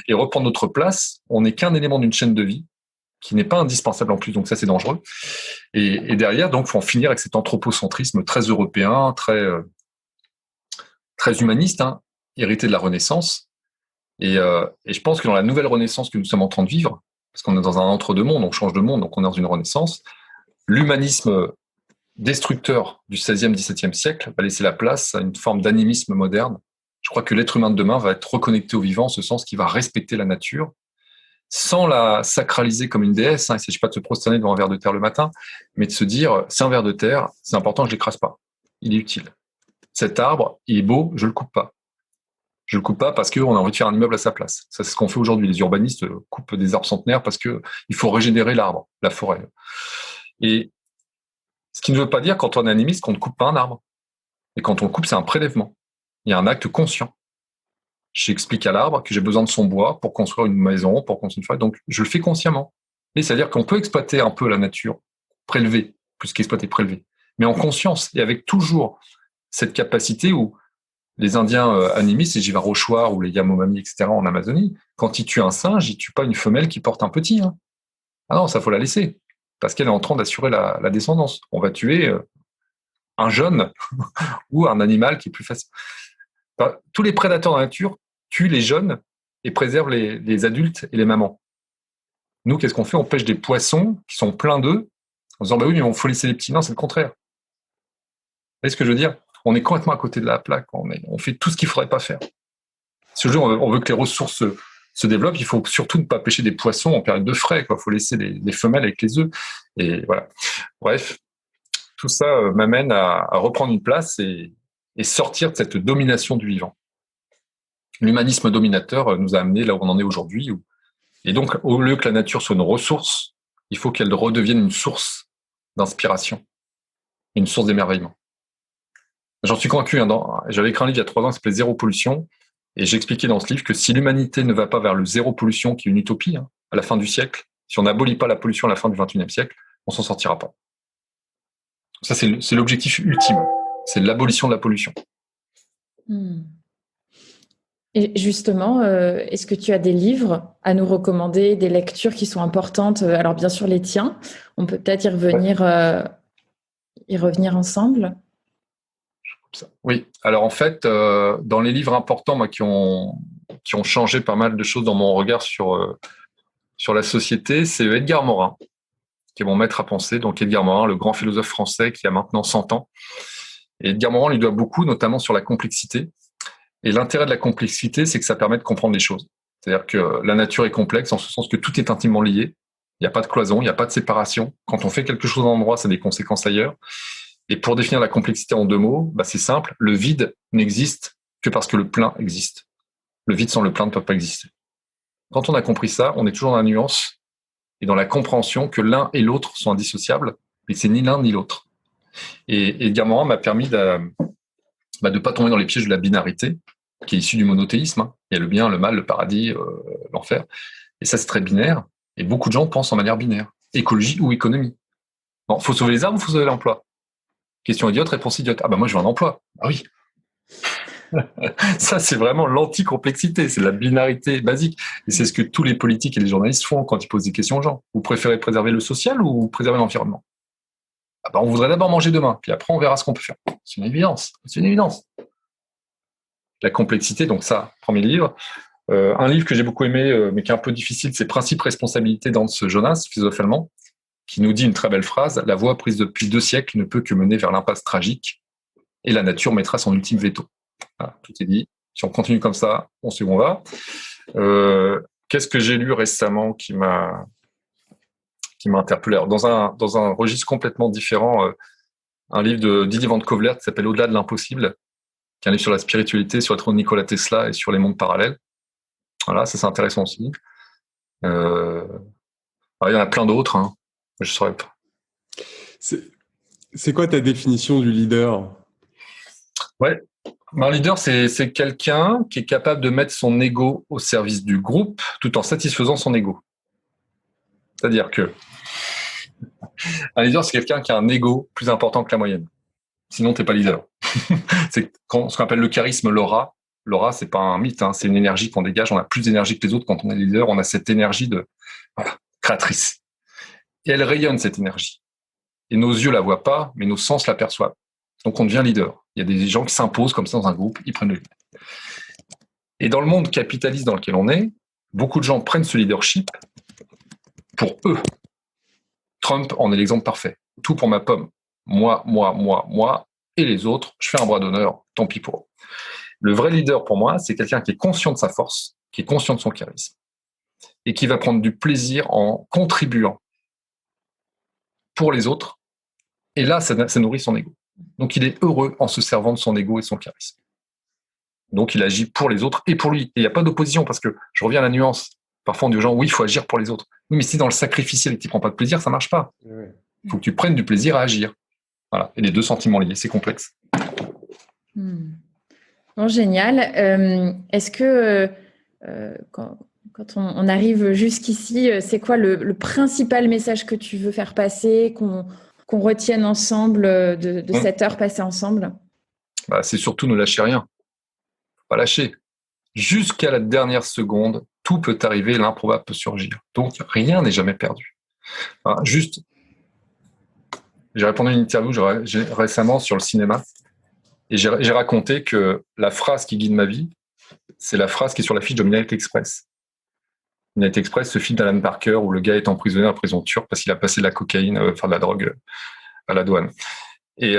Et reprendre notre place. On n'est qu'un élément d'une chaîne de vie qui n'est pas indispensable en plus, donc ça, c'est dangereux. Et derrière, donc, il faut en finir avec cet anthropocentrisme très européen, très humaniste, hérité de la Renaissance. Et je pense que dans la nouvelle Renaissance que nous sommes en train de vivre, parce qu'on est dans un entre-deux-mondes, on change de monde, donc on est dans une Renaissance, l'humanisme destructeur du XVIe, XVIIe siècle va laisser la place à une forme d'animisme moderne. Je crois que l'être humain de demain va être reconnecté au vivant, en ce sens qu'il va respecter la nature, sans la sacraliser comme une déesse. Il ne s'agit pas de se prosterner devant un ver de terre le matin, mais de se dire, c'est un ver de terre, c'est important que je ne l'écrase pas. Il est utile. cet arbre, il est beau, je le coupe pas. Je le coupe pas parce qu'on a envie de faire un immeuble à sa place. Ça, c'est ce qu'on fait aujourd'hui. Les urbanistes coupent des arbres centenaires parce que il faut régénérer l'arbre, la forêt. Et ce qui ne veut pas dire, quand on est animiste, qu'on ne coupe pas un arbre. Et quand on le coupe, c'est un prélèvement. Il y a un acte conscient. J'explique à l'arbre que j'ai besoin de son bois pour construire une maison, pour construire une forêt. Donc, je le fais consciemment. Et c'est-à-dire qu'on peut exploiter un peu la nature, prélever, plus qu'exploiter, prélever, mais en conscience et avec toujours cette capacité où les Indiens animistes, les Jivarochois ou les Yanomami, etc., en Amazonie, quand ils tuent un singe, ils tuent pas une femelle qui porte un petit. Hein. Ah non, ça faut la laisser, parce qu'elle est en train d'assurer la descendance. On va tuer un jeune ou un animal qui est plus facile. Enfin, tous les prédateurs de la nature tuent les jeunes et préservent les adultes et les mamans. Nous, qu'est-ce qu'on fait? On pêche des poissons qui sont pleins d'œufs en disant, bah oui, mais il faut laisser les petits. Non, c'est le contraire. Vous voyez ce que je veux dire? On est complètement à côté de la plaque. On fait tout ce qu'il ne faudrait pas faire. Ce jour, on veut que les ressources se développent. Il faut surtout ne pas pêcher des poissons en période de frai. Il faut laisser les femelles avec les œufs. Et voilà. Bref, tout ça m'amène à reprendre une place et sortir de cette domination du vivant. L'humanisme dominateur nous a amené là où on en est aujourd'hui. Et donc, au lieu que la nature soit une ressource, il faut qu'elle redevienne une source d'inspiration, une source d'émerveillement. J'en suis convaincu. J'avais écrit un livre il y a 3 ans qui s'appelait Zéro pollution, et j'expliquais dans ce livre que si l'humanité ne va pas vers le zéro pollution, qui est une utopie, à la fin du siècle, si on n'abolit pas la pollution à la fin du XXIe siècle, on s'en sortira pas. Ça, c'est l'objectif ultime. C'est l'abolition de la pollution. Et justement, est-ce que tu as des livres à nous recommander, des lectures qui sont importantes? Alors bien sûr les tiens, on peut peut-être y revenir ensemble. Oui, alors en fait, dans les livres importants qui ont changé pas mal de choses dans mon regard sur la société, c'est Edgar Morin, qui est mon maître à penser. Donc Edgar Morin, le grand philosophe français qui a maintenant 100 ans. Et Edgar Morin lui doit beaucoup, notamment sur la complexité. Et l'intérêt de la complexité, c'est que ça permet de comprendre les choses. C'est-à-dire que la nature est complexe en ce sens que tout est intimement lié. Il n'y a pas de cloison, il n'y a pas de séparation. Quand on fait quelque chose à un endroit, ça a des conséquences ailleurs. Et pour définir la complexité en 2 mots, c'est simple. Le vide n'existe que parce que le plein existe. Le vide sans le plein ne peut pas exister. Quand on a compris ça, on est toujours dans la nuance et dans la compréhension que l'un et l'autre sont indissociables, mais c'est ni l'un ni l'autre. Et Edgar Morin m'a permis de pas tomber dans les pièges de la binarité, qui est issue du monothéisme. Il y a le bien, le mal, le paradis, l'enfer. Et ça, c'est très binaire. Et beaucoup de gens pensent en manière binaire. Écologie ou économie. Bon, faut sauver les arbres ou faut sauver l'emploi? Question idiote, réponse idiote. Ah moi, je veux un emploi. Ah oui. Ça, c'est vraiment l'anti-complexité. C'est la binarité basique. Et c'est ce que tous les politiques et les journalistes font quand ils posent des questions aux gens. Vous préférez préserver le social ou préserver l'environnement? On voudrait d'abord manger demain, puis après, on verra ce qu'on peut faire. C'est une évidence. C'est une évidence. La complexité, donc ça, premier livre. Un livre que j'ai beaucoup aimé, mais qui est un peu difficile, c'est Principe responsabilité d'Hans Jonas, philosophe allemand, qui nous dit une très belle phrase: la voie prise depuis 2 siècles ne peut que mener vers l'impasse tragique, et la nature mettra son ultime veto. Voilà, tout est dit. Si on continue comme ça, on sait où on va. Qu'est-ce que j'ai lu récemment qui m'a interpellé? Alors, dans un registre complètement différent, un livre de Didier Van Kovlert qui s'appelle Au-delà de l'impossible, qui est un livre sur la spiritualité, sur le trône de Nikola Tesla et sur les mondes parallèles. Voilà, ça c'est intéressant aussi. Il y en a plein d'autres. Je ne saurais pas. C'est quoi ta définition du leader? Ouais, un leader, c'est quelqu'un qui est capable de mettre son ego au service du groupe tout en satisfaisant son ego. C'est-à-dire que un leader, c'est quelqu'un qui a un ego plus important que la moyenne. Sinon, t'es pas leader. C'est ce qu'on appelle le charisme, l'aura. L'aura, c'est pas un mythe, c'est une énergie qu'on dégage. On a plus d'énergie que les autres quand on est leader. On a cette énergie créatrice. Et elle rayonne, cette énergie. Et nos yeux la voient pas, mais nos sens l'aperçoivent. Donc, on devient leader. Il y a des gens qui s'imposent comme ça dans un groupe, ils prennent le lead. Et dans le monde capitaliste dans lequel on est, beaucoup de gens prennent ce leadership pour eux. Trump en est l'exemple parfait. Tout pour ma pomme. Moi, et les autres, je fais un bras d'honneur, tant pis pour eux. Le vrai leader pour moi, c'est quelqu'un qui est conscient de sa force, qui est conscient de son charisme, et qui va prendre du plaisir en contribuant pour les autres. Et là, ça nourrit son ego. Donc, il est heureux en se servant de son ego et de son charisme. Donc, il agit pour les autres et pour lui. Et il n'y a pas d'opposition parce que, je reviens à la nuance. Parfois, on dit aux gens, oui, il faut agir pour les autres. Oui, mais si dans le sacrificiel et que tu ne prends pas de plaisir, ça ne marche pas. Il faut que tu prennes du plaisir à agir. Voilà. Et les deux sentiments liés, c'est complexe. Bon, génial. Est-ce que quand on arrive jusqu'ici, c'est quoi le principal message que tu veux faire passer, qu'on retienne ensemble de cette heure passée ensemble? C'est surtout ne lâchez rien. Faut pas lâcher. Jusqu'à la dernière seconde, tout peut arriver, l'improbable peut surgir. Donc, rien n'est jamais perdu. Juste, j'ai répondu à une interview récemment sur le cinéma et j'ai raconté que la phrase qui guide ma vie, c'est la phrase qui est sur l'affiche de Midnight Express. Midnight Express, ce film d'Alan Parker où le gars est emprisonné en prison turque parce qu'il a passé de la cocaïne, de la drogue à la douane. Et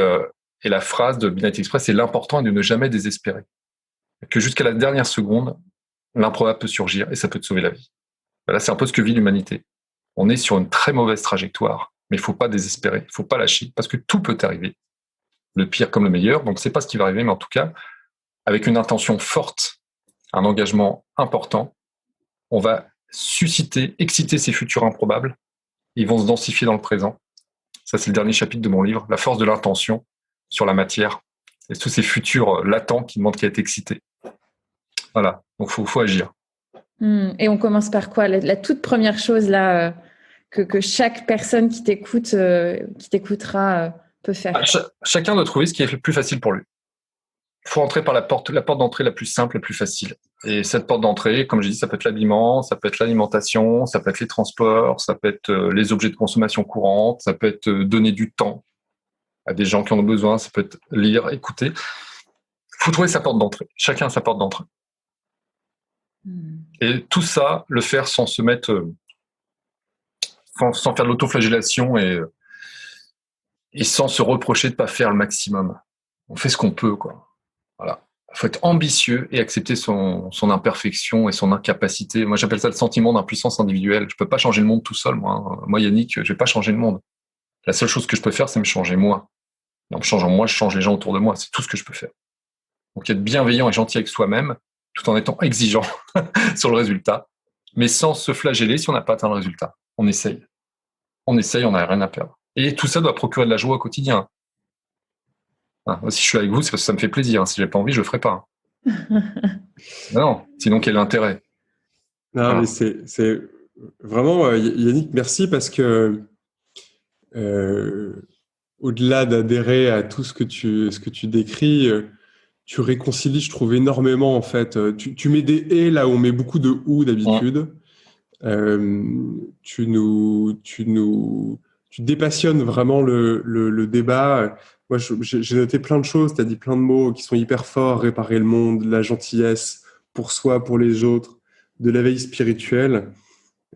la phrase de Midnight Express, c'est l'important est de ne jamais désespérer. Que jusqu'à la dernière seconde, l'improbable peut surgir et ça peut te sauver la vie. Là, c'est un peu ce que vit l'humanité. On est sur une très mauvaise trajectoire, mais il ne faut pas désespérer, il ne faut pas lâcher, parce que tout peut arriver, le pire comme le meilleur. Donc, c'est pas ce qui va arriver, mais en tout cas, avec une intention forte, un engagement important, on va exciter ces futurs improbables. Ils vont se densifier dans le présent. Ça, c'est le dernier chapitre de mon livre, La force de l'intention sur la matière. Et tous ces futurs latents qui demandent qu'à être excités. Voilà, donc faut agir. Et on commence par quoi? La toute première chose là que chaque personne qui t'écoutera peut faire. Chacun doit trouver ce qui est le plus facile pour lui. Il faut entrer par la porte d'entrée la plus simple, la plus facile. Et cette porte d'entrée, comme j'ai dit, ça peut être l'habillement, ça peut être l'alimentation, ça peut être les transports, ça peut être les objets de consommation courante, ça peut être donner du temps à des gens qui en ont besoin, ça peut être lire, écouter. Il faut trouver sa porte d'entrée. Chacun a sa porte d'entrée. Et tout ça, le faire sans se mettre, sans faire de l'autoflagellation et sans se reprocher de ne pas faire le maximum. On fait ce qu'on peut, quoi. Voilà. Il faut être ambitieux et accepter son imperfection et son incapacité. Moi, j'appelle ça le sentiment d'impuissance individuelle. Je peux pas changer le monde tout seul, moi. Moi, Yannick, je vais pas changer le monde. La seule chose que je peux faire, c'est me changer moi. Et en me changeant moi, je change les gens autour de moi. C'est tout ce que je peux faire. Donc, être bienveillant et gentil avec soi-même, tout en étant exigeant sur le résultat, mais sans se flageller si on n'a pas atteint le résultat. On essaye. On n'a rien à perdre. Et tout ça doit procurer de la joie au quotidien. Si je suis avec vous, c'est parce que ça me fait plaisir. Si j'ai pas envie, je le ferai pas. Non, sinon quel est l'intérêt? Non, mais c'est vraiment, Yannick, merci parce que au-delà d'adhérer à tout ce que tu décris, tu réconcilies, je trouve, énormément en fait. Tu mets des et là où on met beaucoup de ou d'habitude. Tu dépassionnes vraiment le débat. Moi, j'ai noté plein de choses. Tu as dit plein de mots qui sont hyper forts. Réparer le monde, la gentillesse pour soi, pour les autres, de la veille spirituelle.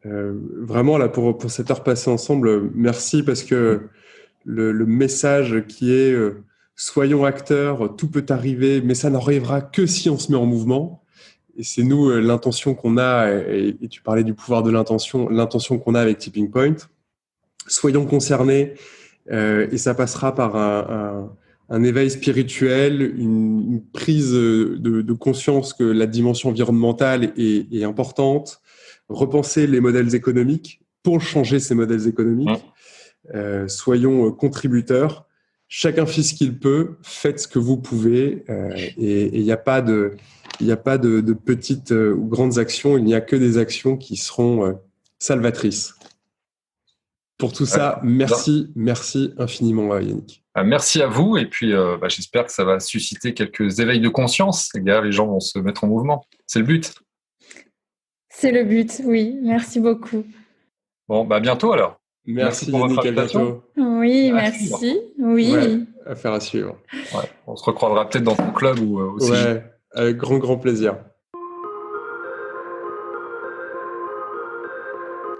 Vraiment, là, pour cette heure passée ensemble, merci parce que le message qui est soyons acteurs, tout peut arriver, mais ça n'arrivera que si on se met en mouvement. Et c'est nous, l'intention qu'on a, et tu parlais du pouvoir de l'intention qu'on a avec Tipping Point. Soyons concernés, et ça passera par un éveil spirituel, une prise de conscience que la dimension environnementale est importante, repenser les modèles économiques pour changer ces modèles économiques. Soyons contributeurs. Chacun fait ce qu'il peut, faites ce que vous pouvez, et il n'y a pas de petites ou grandes actions, il n'y a que des actions qui seront salvatrices. Pour tout ça, merci infiniment Yannick. Merci à vous, et puis j'espère que ça va susciter quelques éveils de conscience. Les gens vont se mettre en mouvement. C'est le but. C'est le but, oui. Merci beaucoup. Bon, à bientôt alors. Merci Yannick, à bientôt. Oui, merci. Oui. Ouais, affaire à suivre. Ouais, on se recroisera peut-être dans ton club ou aussi. Ouais, avec grand plaisir.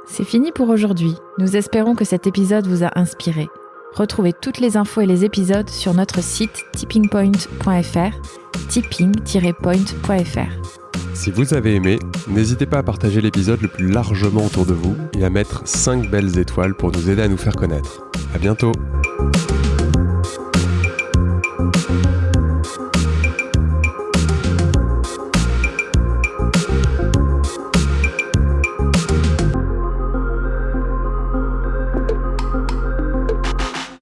C'est fini pour aujourd'hui. Nous espérons que cet épisode vous a inspiré. Retrouvez toutes les infos et les épisodes sur notre site tippingpoint.fr, tipping-point.fr. Si vous avez aimé, n'hésitez pas à partager l'épisode le plus largement autour de vous et à mettre 5 belles étoiles pour nous aider à nous faire connaître. À bientôt!